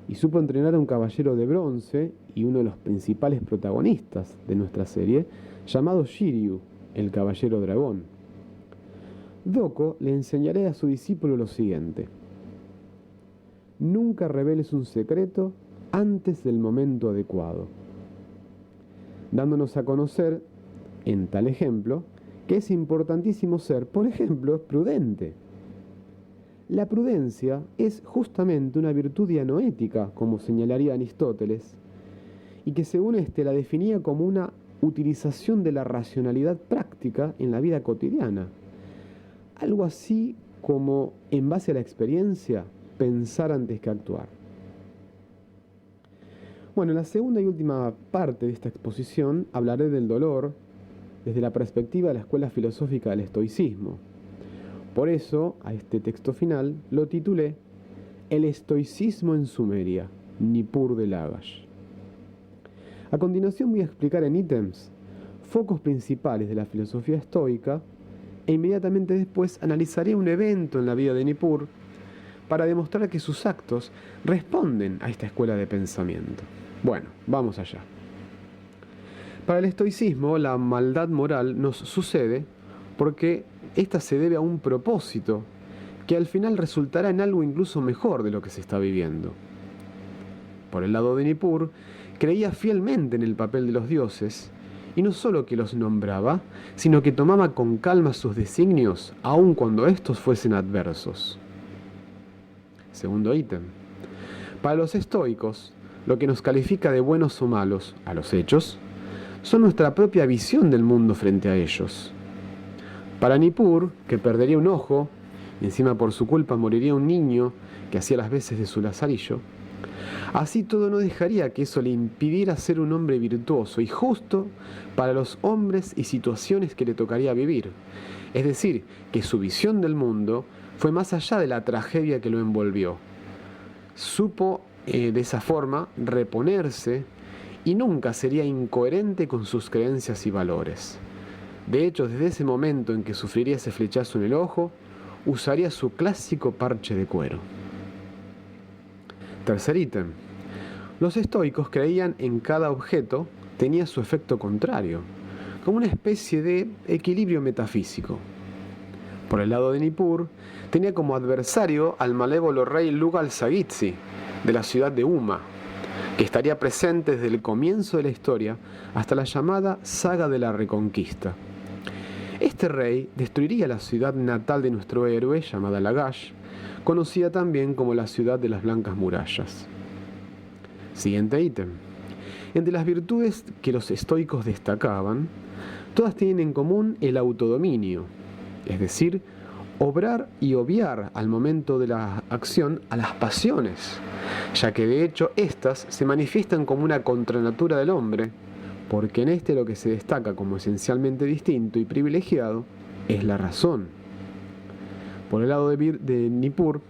Speaker 10: y supo entrenar a un caballero de bronce y uno de los principales protagonistas de nuestra serie, llamado Shiryu, el caballero dragón. Doko le enseñará a su discípulo lo siguiente: nunca reveles un secreto antes del momento adecuado, dándonos a conocer, en tal ejemplo, que es importantísimo ser, por ejemplo, prudente. La prudencia es justamente una virtud dianoética, como señalaría Aristóteles, y que según la definía como una utilización de la racionalidad práctica en la vida cotidiana. Algo así como, en base a la experiencia, pensar antes que actuar. Bueno, en la segunda y última parte de esta exposición hablaré del dolor desde la perspectiva de la escuela filosófica del estoicismo. Por eso, a este texto final lo titulé El estoicismo en Sumeria, Nippur de Lagash. A continuación voy a explicar en ítems focos principales de la filosofía estoica e inmediatamente después analizaré un evento en la vida de Nippur para demostrar que sus actos responden a esta escuela de pensamiento. Bueno, vamos allá. Para el estoicismo, la maldad moral nos sucede porque esta se debe a un propósito que al final resultará en algo incluso mejor de lo que se está viviendo. Por el lado de Nippur, creía fielmente en el papel de los dioses, y no solo que los nombraba, sino que tomaba con calma sus designios, aun cuando estos fuesen adversos. Segundo ítem. Para los estoicos, lo que nos califica de buenos o malos a los hechos, son nuestra propia visión del mundo frente a ellos. Para Nippur, que perdería un ojo, y encima por su culpa moriría un niño que hacía las veces de su lazarillo, así todo no dejaría que eso le impidiera ser un hombre virtuoso y justo para los hombres y situaciones que le tocaría vivir. Es decir, que su visión del mundo fue más allá de la tragedia que lo envolvió. Supo de esa forma reponerse y nunca sería incoherente con sus creencias y valores. De hecho, desde ese momento en que sufriría ese flechazo en el ojo, usaría su clásico parche de cuero. Tercer ítem. Los estoicos creían en cada objeto tenía su efecto contrario, como una especie de equilibrio metafísico. Por el lado de Nippur, tenía como adversario al malévolo rey Lugal-Sagitsi, de la ciudad de Uma, que estaría presente desde el comienzo de la historia hasta la llamada Saga de la Reconquista. Este rey destruiría la ciudad natal de nuestro héroe, llamada Lagash, conocida también como la ciudad de las blancas murallas. Siguiente ítem. Entre las virtudes que los estoicos destacaban, todas tienen en común el autodominio, es decir, obrar y obviar al momento de la acción a las pasiones, ya que de hecho éstas se manifiestan como una contranatura del hombre, porque en este lo que se destaca como esencialmente distinto y privilegiado es la razón. Por el lado de Nippur,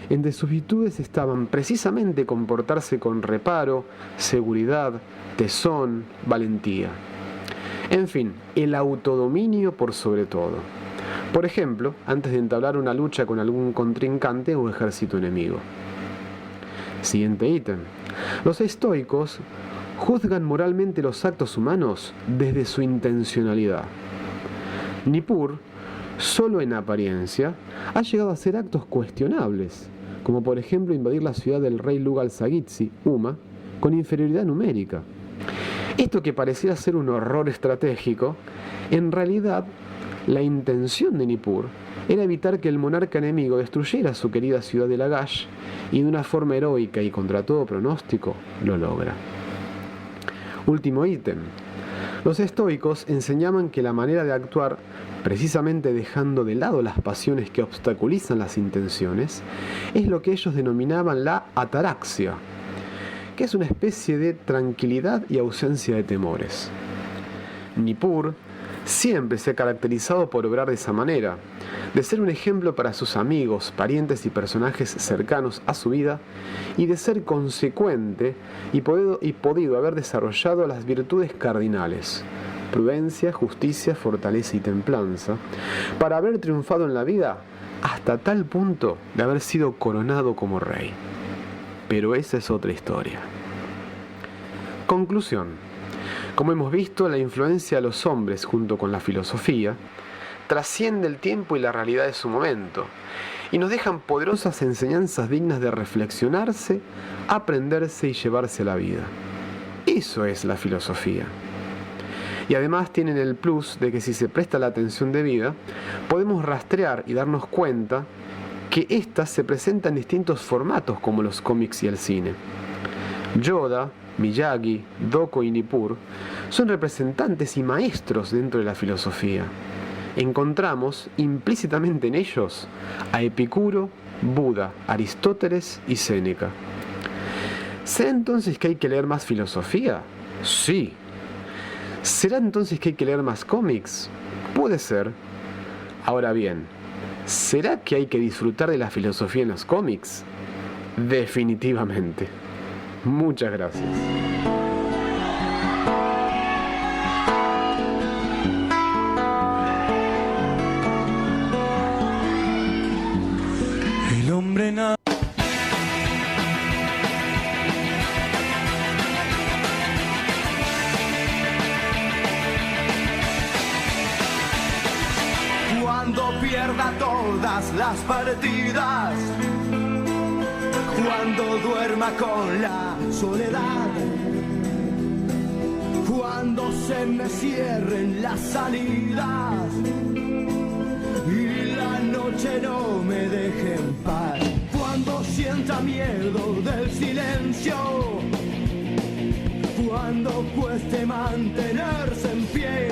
Speaker 10: entre sus virtudes estaban precisamente comportarse con reparo, seguridad, tesón, valentía. En fin, el autodominio por sobre todo. Por ejemplo, antes de entablar una lucha con algún contrincante o ejército enemigo. Siguiente ítem. Los estoicos juzgan moralmente los actos humanos desde su intencionalidad. Nippur, solo en apariencia, ha llegado a hacer actos cuestionables, como por ejemplo invadir la ciudad del rey Lugal-Sagitsi, Uma, con inferioridad numérica. Esto que pareciera ser un horror estratégico, en realidad la intención de Nippur era evitar que el monarca enemigo destruyera su querida ciudad de Lagash, y de una forma heroica y contra todo pronóstico lo logra. Último ítem. Los estoicos enseñaban que la manera de actuar, precisamente dejando de lado las pasiones que obstaculizan las intenciones, es lo que ellos denominaban la ataraxia, que es una especie de tranquilidad y ausencia de temores. Nippur siempre se ha caracterizado por obrar de esa manera, de ser un ejemplo para sus amigos, parientes y personajes cercanos a su vida, y de ser consecuente y podido haber desarrollado las virtudes cardinales, prudencia, justicia, fortaleza y templanza, para haber triunfado en la vida hasta tal punto de haber sido coronado como rey. Pero esa es otra historia. Conclusión. Como hemos visto, la influencia de los hombres junto con la filosofía trasciende el tiempo y la realidad de su momento y nos dejan poderosas enseñanzas dignas de reflexionarse, aprenderse y llevarse a la vida. Eso es la filosofía. Y además tienen el plus de que si se presta la atención debida, podemos rastrear y darnos cuenta que éstas se presentan en distintos formatos como los cómics y el cine. Yoda, Miyagi, Doko y Nippur son representantes y maestros dentro de la filosofía. Encontramos implícitamente en ellos a Epicuro, Buda, Aristóteles y Séneca. ¿Será entonces que hay que leer más filosofía? Sí. ¿Será entonces que hay que leer más cómics? Puede ser. Ahora bien, ¿será que hay que disfrutar de la filosofía en los cómics? Definitivamente. Muchas gracias.
Speaker 4: El hombre
Speaker 11: Cuando pierda todas las partidas, cuando duerma con la soledad, cuando se me cierren las salidas y la noche no me deje en paz, cuando sienta miedo del silencio, cuando cueste mantenerse en pie,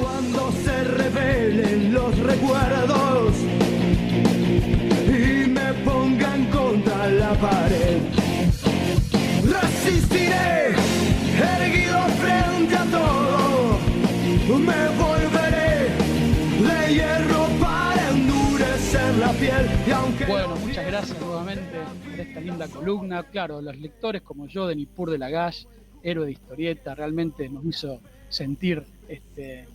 Speaker 11: cuando se revelen los recuerdos y me pongan contra la pared, resistiré erguido frente a todo, me volveré de hierro para endurecer la piel. Y aunque
Speaker 6: bueno, muchas gracias nuevamente por esta linda columna. Claro, los lectores como yo de Nippur de Lagash, héroe de historieta, realmente nos hizo sentir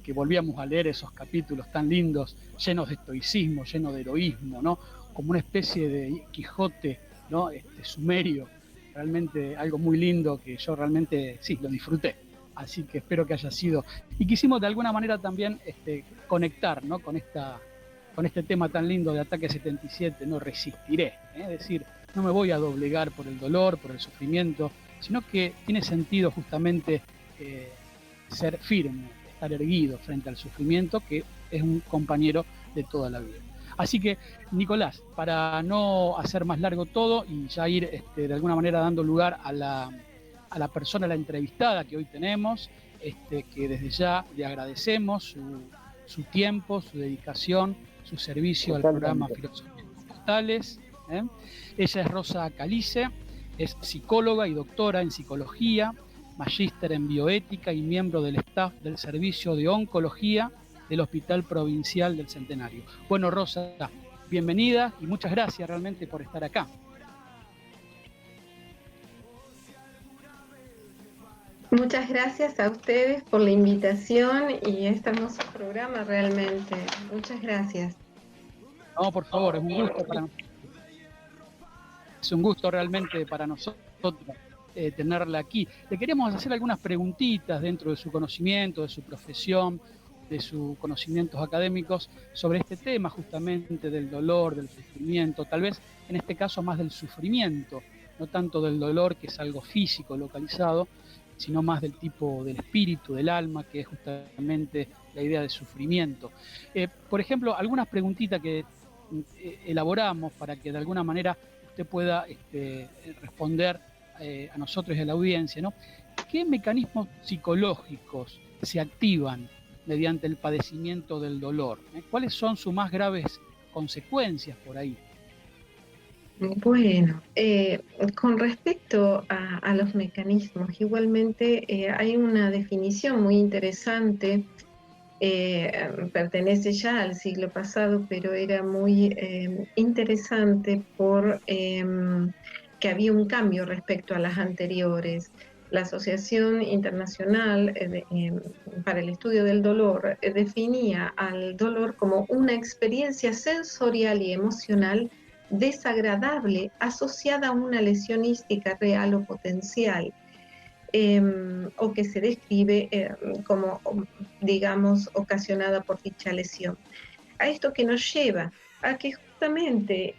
Speaker 6: que volvíamos a leer esos capítulos tan lindos, llenos de estoicismo, llenos de heroísmo, ¿no? Como una especie de Quijote, ¿no? Sumerio, realmente algo muy lindo que yo realmente sí lo disfruté, así que espero que haya sido, y quisimos de alguna manera también conectar, ¿no? con este tema tan lindo de Ataque 77, no resistiré, es decir, no me voy a doblegar por el dolor, por el sufrimiento, sino que tiene sentido justamente ser firme, estar erguido frente al sufrimiento, que es un compañero de toda la vida. Así que, Nicolás, para no hacer más largo todo y ya ir de alguna manera dando lugar a la persona, a la entrevistada que hoy tenemos, que desde ya le agradecemos su tiempo, su dedicación, su servicio al programa Filosofías Postales. Ella es Rosa Calice, es psicóloga y doctora en psicología, magíster en bioética y miembro del staff del Servicio de Oncología del Hospital Provincial del Centenario. Bueno, Rosa, bienvenida y muchas gracias realmente por estar acá.
Speaker 12: Muchas gracias a ustedes por la invitación y este hermoso programa realmente. Muchas gracias.
Speaker 6: No, por favor, es un gusto para nosotros. Es un gusto realmente para nosotros tenerla aquí. Le queríamos hacer algunas preguntitas dentro de su conocimiento, de su profesión, de sus conocimientos académicos sobre este tema justamente del dolor, del sufrimiento, tal vez en este caso más del sufrimiento, no tanto del dolor, que es algo físico, localizado, sino más del tipo del espíritu, del alma, que es justamente la idea de sufrimiento. Por ejemplo, algunas preguntitas que elaboramos para que de alguna manera usted pueda responder a nosotros y a la audiencia, ¿no? ¿Qué mecanismos psicológicos se activan mediante el padecimiento del dolor? ¿Cuáles son sus más graves consecuencias por ahí?
Speaker 12: Bueno, con respecto a los mecanismos, igualmente hay una definición muy interesante, pertenece ya al siglo pasado, pero era muy interesante por que había un cambio respecto a las anteriores. La Asociación Internacional para el Estudio del Dolor definía al dolor como una experiencia sensorial y emocional desagradable asociada a una lesión ística real o potencial, o que se describe como, digamos, ocasionada por dicha lesión. A esto que nos lleva a que justamente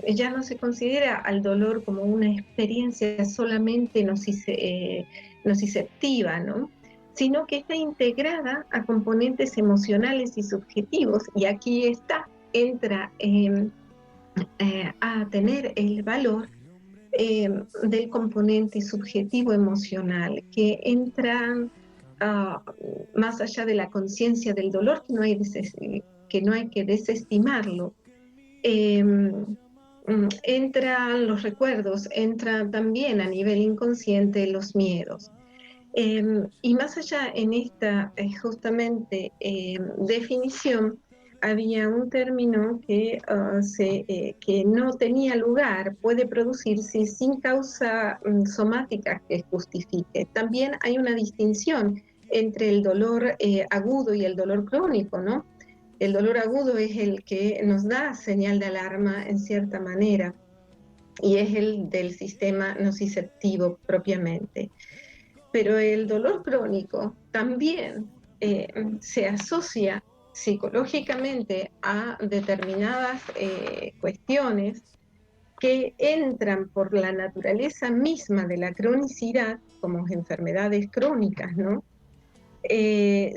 Speaker 12: ya no se considera al dolor como una experiencia solamente nociceptiva, ¿no? Sino que está integrada a componentes emocionales y subjetivos, y aquí entra a tener el valor del componente subjetivo emocional, que entra más allá de la conciencia del dolor, que no hay que desestimarlo. Entran los recuerdos, entra también a nivel inconsciente los miedos. Y más allá en esta justamente definición, había un término que no tenía lugar, puede producirse sin causa somática que justifique. También hay una distinción entre el dolor agudo y el dolor crónico, ¿no? El dolor agudo es el que nos da señal de alarma en cierta manera y es el del sistema nociceptivo propiamente. Pero el dolor crónico también se asocia psicológicamente a determinadas cuestiones que entran por la naturaleza misma de la cronicidad, como enfermedades crónicas, ¿no?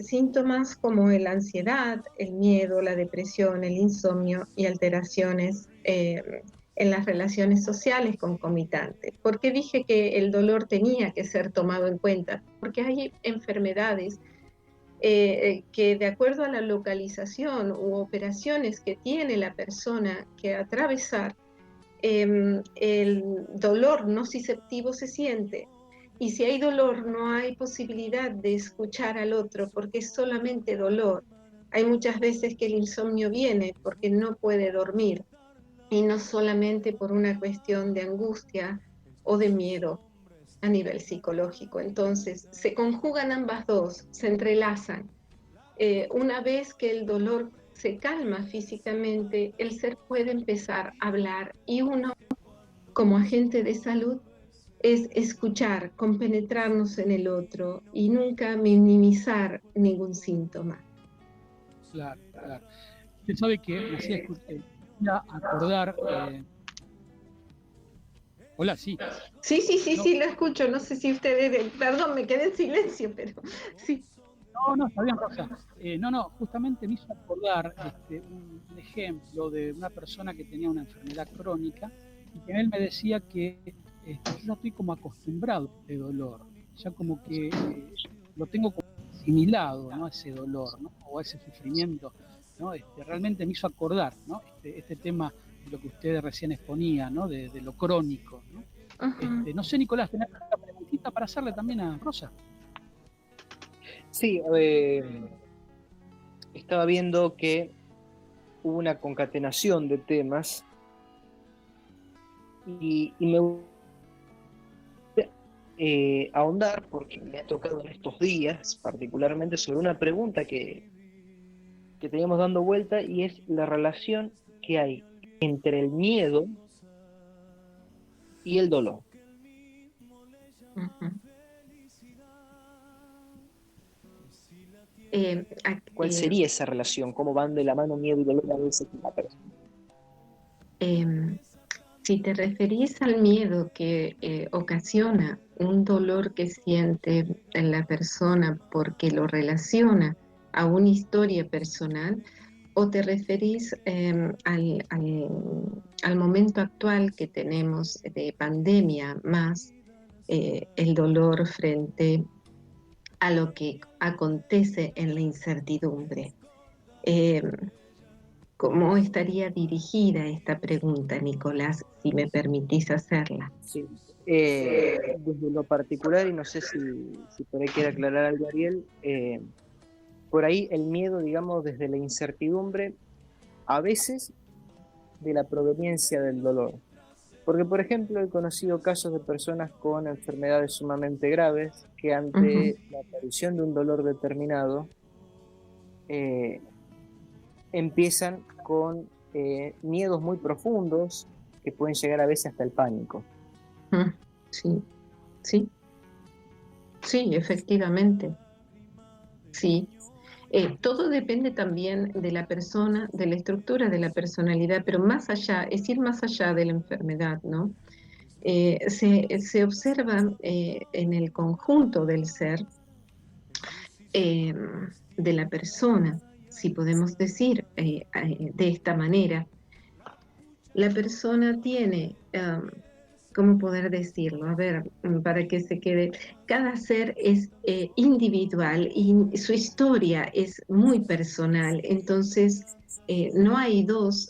Speaker 12: Síntomas como la ansiedad, el miedo, la depresión, el insomnio y alteraciones en las relaciones sociales concomitantes. ¿Por qué dije que el dolor tenía que ser tomado en cuenta? Porque hay enfermedades que de acuerdo a la localización u operaciones que tiene la persona que atravesar, el dolor nociceptivo se siente. Y si hay dolor, no hay posibilidad de escuchar al otro, porque es solamente dolor. Hay muchas veces que el insomnio viene porque no puede dormir, y no solamente por una cuestión de angustia o de miedo a nivel psicológico. Entonces, se conjugan ambas dos, se entrelazan. Una vez que el dolor se calma físicamente, el ser puede empezar a hablar, y uno, como agente de salud, es escuchar, compenetrarnos en el otro y nunca minimizar ningún síntoma.
Speaker 6: Claro, claro. Usted sabe que me hacía acordar... Hola, sí.
Speaker 12: Sí, lo escucho. No sé si ustedes... Perdón, me quedé en silencio, pero sí.
Speaker 6: No, está bien, Rosa. Justamente me hizo acordar un ejemplo de una persona que tenía una enfermedad crónica y que él me decía que yo ya estoy como acostumbrado a este dolor, ya como que lo tengo como asimilado, ¿no? A ese dolor, ¿no? O a ese sufrimiento, ¿no? Realmente me hizo acordar, ¿no? Este tema de lo que usted recién exponía, ¿no? De lo crónico, ¿no?
Speaker 12: Ujú.
Speaker 6: No sé, Nicolás, ¿tenés una preguntita para hacerle también a Rosa?
Speaker 5: Sí, estaba viendo que hubo una concatenación de temas y me gustaría ahondar, porque me ha tocado en estos días, particularmente sobre una pregunta que teníamos dando vuelta, y es la relación que hay entre el miedo y el dolor.
Speaker 12: Ujú.
Speaker 5: ¿Cuál sería esa relación? ¿Cómo van de la mano miedo y dolor a veces en la persona?
Speaker 12: Si te referís al miedo que ocasiona un dolor que siente en la persona porque lo relaciona a una historia personal, o te referís al momento actual que tenemos de pandemia más el dolor frente a lo que acontece en la incertidumbre. Eh, ¿Cómo estaría dirigida esta pregunta, Nicolás, si me permitís hacerla?
Speaker 5: Sí. Desde lo particular, y no sé si por ahí quiere aclarar algo, Ariel, por ahí el miedo, digamos, desde la incertidumbre, a veces de la proveniencia del dolor. Porque, por ejemplo, he conocido casos de personas con enfermedades sumamente graves que ante la aparición de un dolor determinado empiezan con miedos muy profundos que pueden llegar a veces hasta el pánico.
Speaker 12: Sí, sí, sí, efectivamente. Sí. Todo depende también de la persona, de la estructura de la personalidad, pero más allá, es ir más allá de la enfermedad, ¿no? Se observa en el conjunto del ser, de la persona, si podemos decir de esta manera. La persona tiene, ¿cómo poder decirlo? A ver, para que se quede, cada ser es individual y su historia es muy personal, entonces no hay dos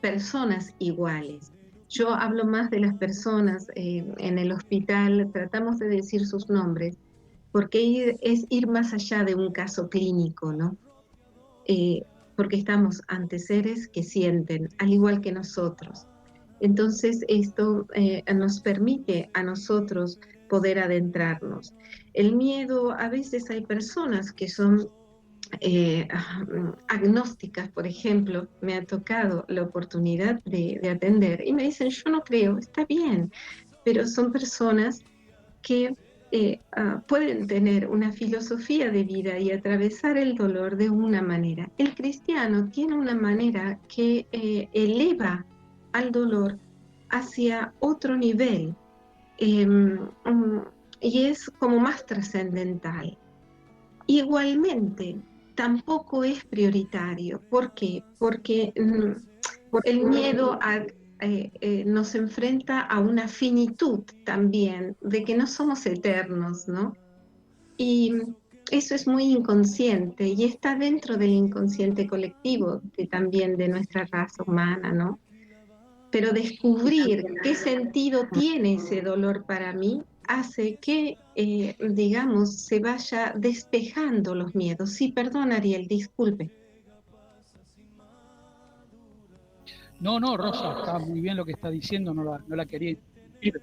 Speaker 12: personas iguales. Yo hablo más de las personas en el hospital, tratamos de decir sus nombres, porque es ir más allá de un caso clínico, ¿no? Porque estamos ante seres que sienten, al igual que nosotros. Entonces esto nos permite a nosotros poder adentrarnos. El miedo, a veces hay personas que son agnósticas, por ejemplo, me ha tocado la oportunidad de atender y me dicen, yo no creo, está bien, pero son personas que pueden tener una filosofía de vida y atravesar el dolor de una manera. El cristiano tiene una manera que eleva al dolor hacia otro nivel y es como más trascendental. Igualmente, tampoco es prioritario. ¿Por qué? Porque el miedo nos enfrenta a una finitud también, de que no somos eternos, ¿no? Y eso es muy inconsciente y está dentro del inconsciente colectivo también de nuestra raza humana, ¿no? Pero descubrir qué sentido tiene ese dolor para mí hace que, digamos, se vaya despejando los miedos. Sí, perdón, Ariel, disculpe.
Speaker 6: No, Rosa, está muy bien lo que está diciendo, no la quería interrumpir.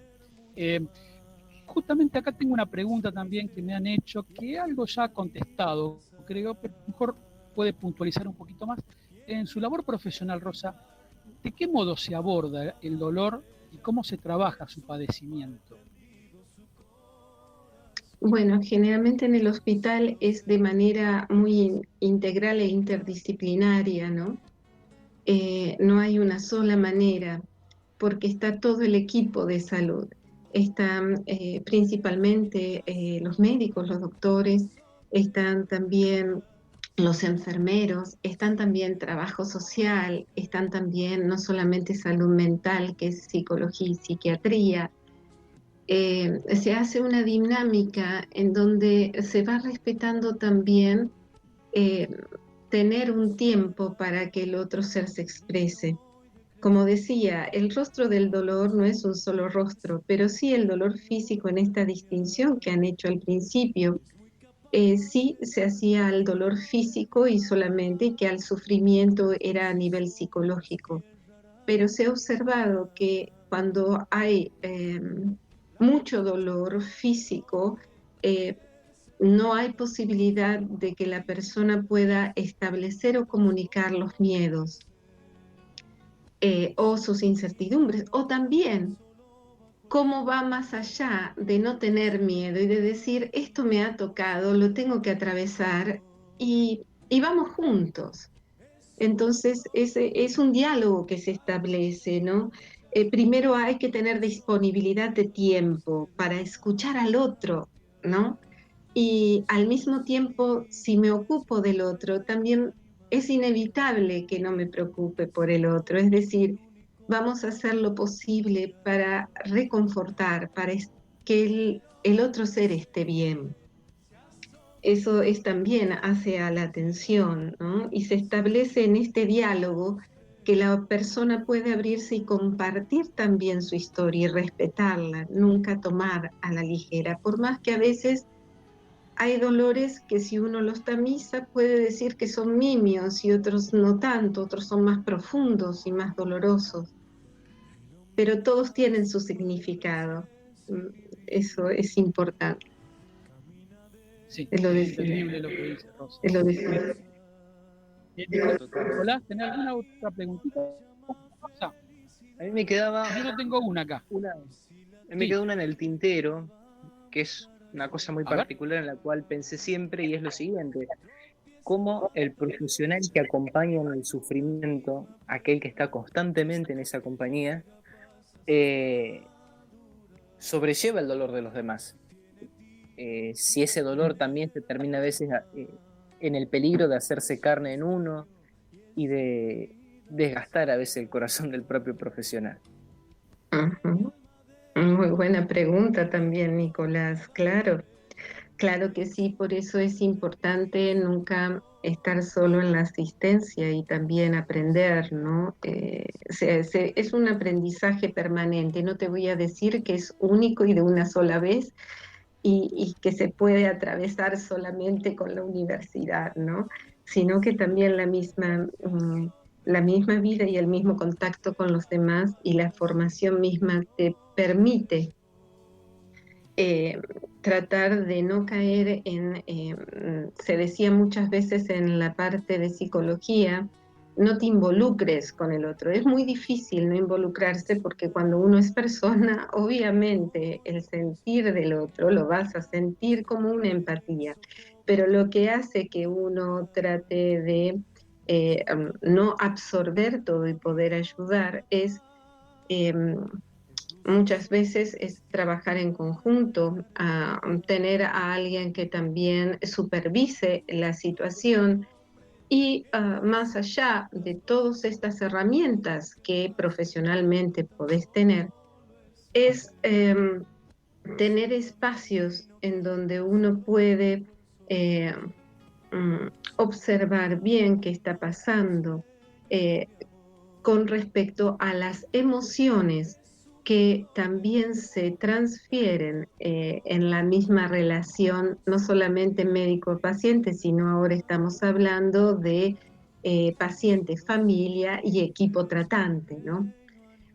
Speaker 6: Justamente acá tengo una pregunta también que me han hecho, que algo ya ha contestado, creo, pero mejor puede puntualizar un poquito más. En su labor profesional, Rosa, ¿de qué modo se aborda el dolor y cómo se trabaja su padecimiento?
Speaker 12: Bueno, generalmente en el hospital es de manera muy integral e interdisciplinaria, ¿no? No hay una sola manera, porque está todo el equipo de salud. Están principalmente los médicos, los doctores, están también los enfermeros, están también trabajo social, están también no solamente salud mental, que es psicología y psiquiatría. Se hace una dinámica en donde se va respetando también tener un tiempo para que el otro ser se exprese. Como decía, el rostro del dolor no es un solo rostro, pero sí el dolor físico en esta distinción que han hecho al principio. Sí se hacía al dolor físico y solamente que al sufrimiento era a nivel psicológico, pero se ha observado que cuando hay mucho dolor físico, no hay posibilidad de que la persona pueda establecer o comunicar los miedos o sus incertidumbres, o también cómo va más allá de no tener miedo y de decir, esto me ha tocado, lo tengo que atravesar y vamos juntos. Entonces, es un diálogo que se establece, ¿no? Primero hay que tener disponibilidad de tiempo para escuchar al otro, ¿no? Y al mismo tiempo, si me ocupo del otro, también es inevitable que no me preocupe por el otro. Es decir, vamos a hacer lo posible para reconfortar, para que el otro ser esté bien. Eso es también hace a la atención, ¿no? Y se establece en este diálogo que la persona puede abrirse y compartir también su historia y respetarla, nunca tomar a la ligera, por más que a veces hay dolores que si uno los tamiza puede decir que son nimios y otros no tanto, otros son más profundos y más dolorosos, pero todos tienen su significado. Eso es importante.
Speaker 6: Sí,
Speaker 12: es lo
Speaker 6: es entendible lo que dice Rosa.
Speaker 12: Es lo de
Speaker 6: Nicolás, ¿tenés alguna otra preguntita? Rosa.
Speaker 9: A mí me quedaba...
Speaker 6: Yo no tengo una acá.
Speaker 9: Me quedó una en el tintero, que es una cosa muy
Speaker 6: A ver.
Speaker 9: particular en la cual pensé siempre, y es lo siguiente: cómo el profesional que acompaña en el sufrimiento, aquel que está constantemente en esa compañía, sobrelleva el dolor de los demás. Si ese dolor también se termina a veces en el peligro de hacerse carne en uno y de desgastar a veces el corazón del propio profesional.
Speaker 12: Uh-huh. Muy buena pregunta también, Nicolás. Claro que sí, por eso es importante nunca estar solo en la asistencia y también aprender, ¿no? Es un aprendizaje permanente, no te voy a decir que es único y de una sola vez y que se puede atravesar solamente con la universidad, ¿no? Sino que también la misma vida y el mismo contacto con los demás y la formación misma te permite tratar de no caer se decía muchas veces en la parte de psicología, no te involucres con el otro. Es muy difícil no involucrarse porque cuando uno es persona, obviamente el sentir del otro lo vas a sentir como una empatía, pero lo que hace que uno trate de no absorber todo y poder ayudar es muchas veces es trabajar en conjunto, tener a alguien que también supervise la situación y más allá de todas estas herramientas que profesionalmente podés tener, es tener espacios en donde uno puede observar bien qué está pasando con respecto a las emociones que también se transfieren en la misma relación, no solamente médico-paciente, sino ahora estamos hablando de paciente, familia y equipo tratante, ¿no?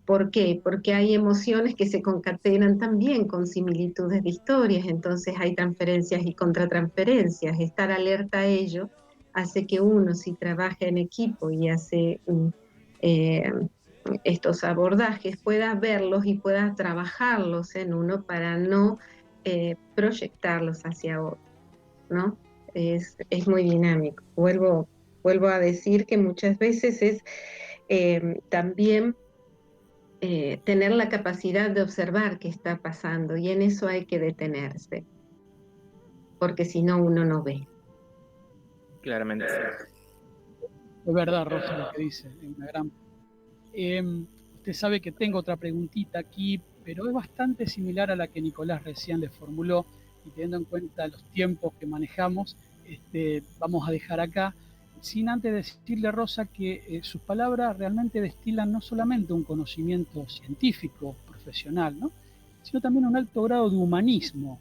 Speaker 12: ¿Por qué? Porque hay emociones que se concatenan también con similitudes de historias, entonces hay transferencias y contratransferencias. Estar alerta a ello hace que uno, si trabaja en equipo y hace estos abordajes, pueda verlos y pueda trabajarlos en uno para no proyectarlos hacia otro, ¿no? Es muy dinámico. Vuelvo a decir que muchas veces es también tener la capacidad de observar qué está pasando y en eso hay que detenerse. porque si no uno no ve.
Speaker 9: Claramente.
Speaker 6: Es verdad, Rosa, lo que dice. Una gran... usted sabe que tengo otra preguntita aquí, pero es bastante similar a la que Nicolás recién le formuló, y teniendo en cuenta los tiempos que manejamos, vamos a dejar acá, sin antes decirle, Rosa, que sus palabras realmente destilan no solamente un conocimiento científico, profesional, ¿no?, sino también un alto grado de humanismo,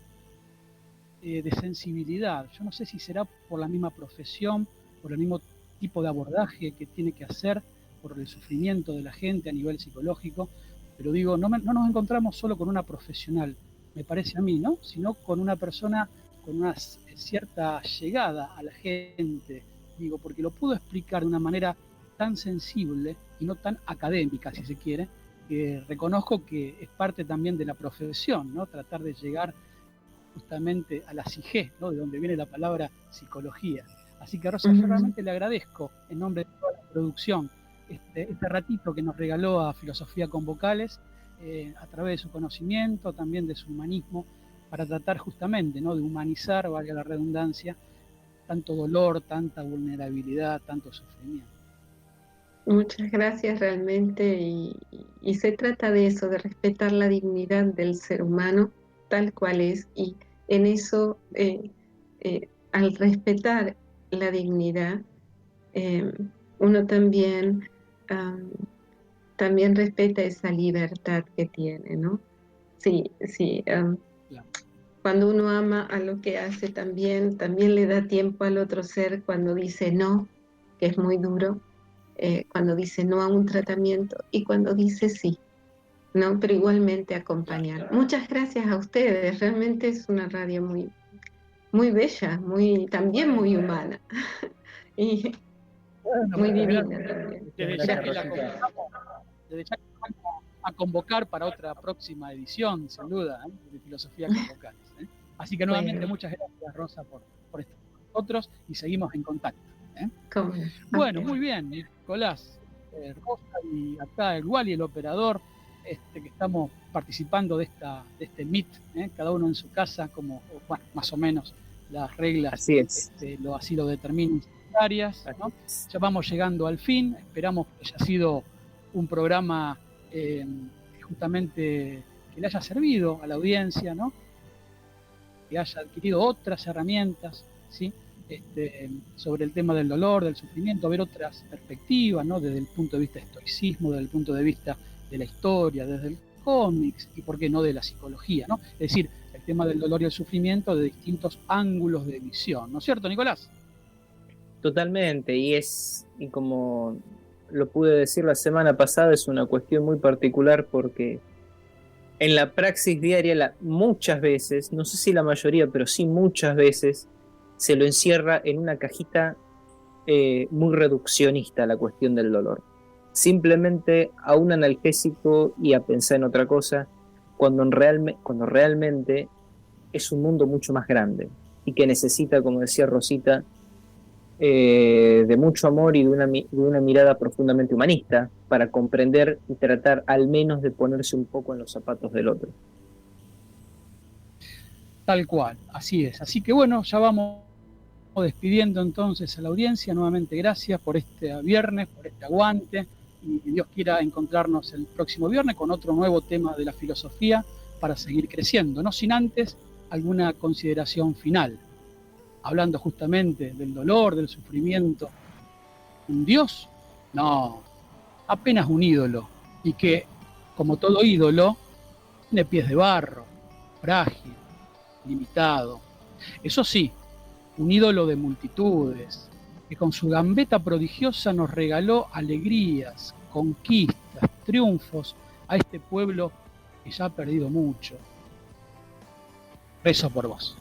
Speaker 6: de sensibilidad. Yo no sé si será por la misma profesión, por el mismo tipo de abordaje que tiene que hacer, por el sufrimiento de la gente a nivel psicológico, pero digo, no nos encontramos solo con una profesional, me parece a mí, ¿no?, sino con una persona con una cierta llegada a la gente, digo, porque lo pudo explicar de una manera tan sensible y no tan académica, si se quiere, que reconozco que es parte también de la profesión, ¿no?, tratar de llegar justamente a la psique, ¿no?, de donde viene la palabra psicología. Así que, Rosa, yo realmente le agradezco en nombre de toda la producción este ratito que nos regaló a Filosofía con Vocales, a través de su conocimiento, también de su humanismo, para tratar justamente, ¿no?, de humanizar, valga la redundancia, tanto dolor, tanta vulnerabilidad, tanto sufrimiento.
Speaker 12: Muchas gracias realmente, y se trata de eso, de respetar la dignidad del ser humano tal cual es, y en eso, al respetar la dignidad, uno también respeta esa libertad que tiene, ¿no? Sí, cuando uno ama a lo que hace, también le da tiempo al otro ser cuando dice no, que es muy duro, cuando dice no a un tratamiento y cuando dice sí, ¿no? Pero igualmente acompañar. Muchas gracias a ustedes, realmente es una radio muy, muy bella, también muy humana y muy divina también.
Speaker 6: Desde ya que vamos a convocar para otra próxima edición, sin duda, de Filosofía con Vocales. Así que nuevamente muchas gracias, Rosa, por estar con nosotros y seguimos en contacto. Bueno, muy bien, Nicolás, Rosa y acá el Wally, el operador, que estamos participando de este Meet, cada uno en su casa, como más o menos las reglas
Speaker 9: así es.
Speaker 6: Así lo determinan áreas, ¿no? Ya vamos llegando al fin, esperamos que haya sido un programa justamente que le haya servido a la audiencia, ¿no?, que haya adquirido otras herramientas, ¿sí?, sobre el tema del dolor, del sufrimiento, ver otras perspectivas, ¿no?, desde el punto de vista del estoicismo, desde el punto de vista de la historia, desde el cómics y por qué no de la psicología, ¿no? Es decir, el tema del dolor y el sufrimiento de distintos ángulos de visión, ¿no es cierto, Nicolás?
Speaker 9: Totalmente, y como lo pude decir la semana pasada, es una cuestión muy particular porque en la praxis diaria muchas veces, no sé si la mayoría, pero sí muchas veces, se lo encierra en una cajita muy reduccionista la cuestión del dolor. Simplemente a un analgésico y a pensar en otra cosa, cuando realmente es un mundo mucho más grande y que necesita, como decía Rosita, de mucho amor y de una mirada profundamente humanista para comprender y tratar al menos de ponerse un poco en los zapatos del otro.
Speaker 6: Tal cual, así es. Así que bueno, ya vamos despidiendo entonces a la audiencia. Nuevamente gracias por este viernes, por este aguante, y Dios quiera encontrarnos el próximo viernes con otro nuevo tema de la filosofía para seguir creciendo, no sin antes alguna consideración final. Hablando justamente del dolor, del sufrimiento. ¿Un Dios? No, apenas un ídolo, y que, como todo ídolo, tiene pies de barro, frágil, limitado. Eso sí, un ídolo de multitudes, que con su gambeta prodigiosa nos regaló alegrías, conquistas, triunfos a este pueblo que ya ha perdido mucho. Rezo por vos.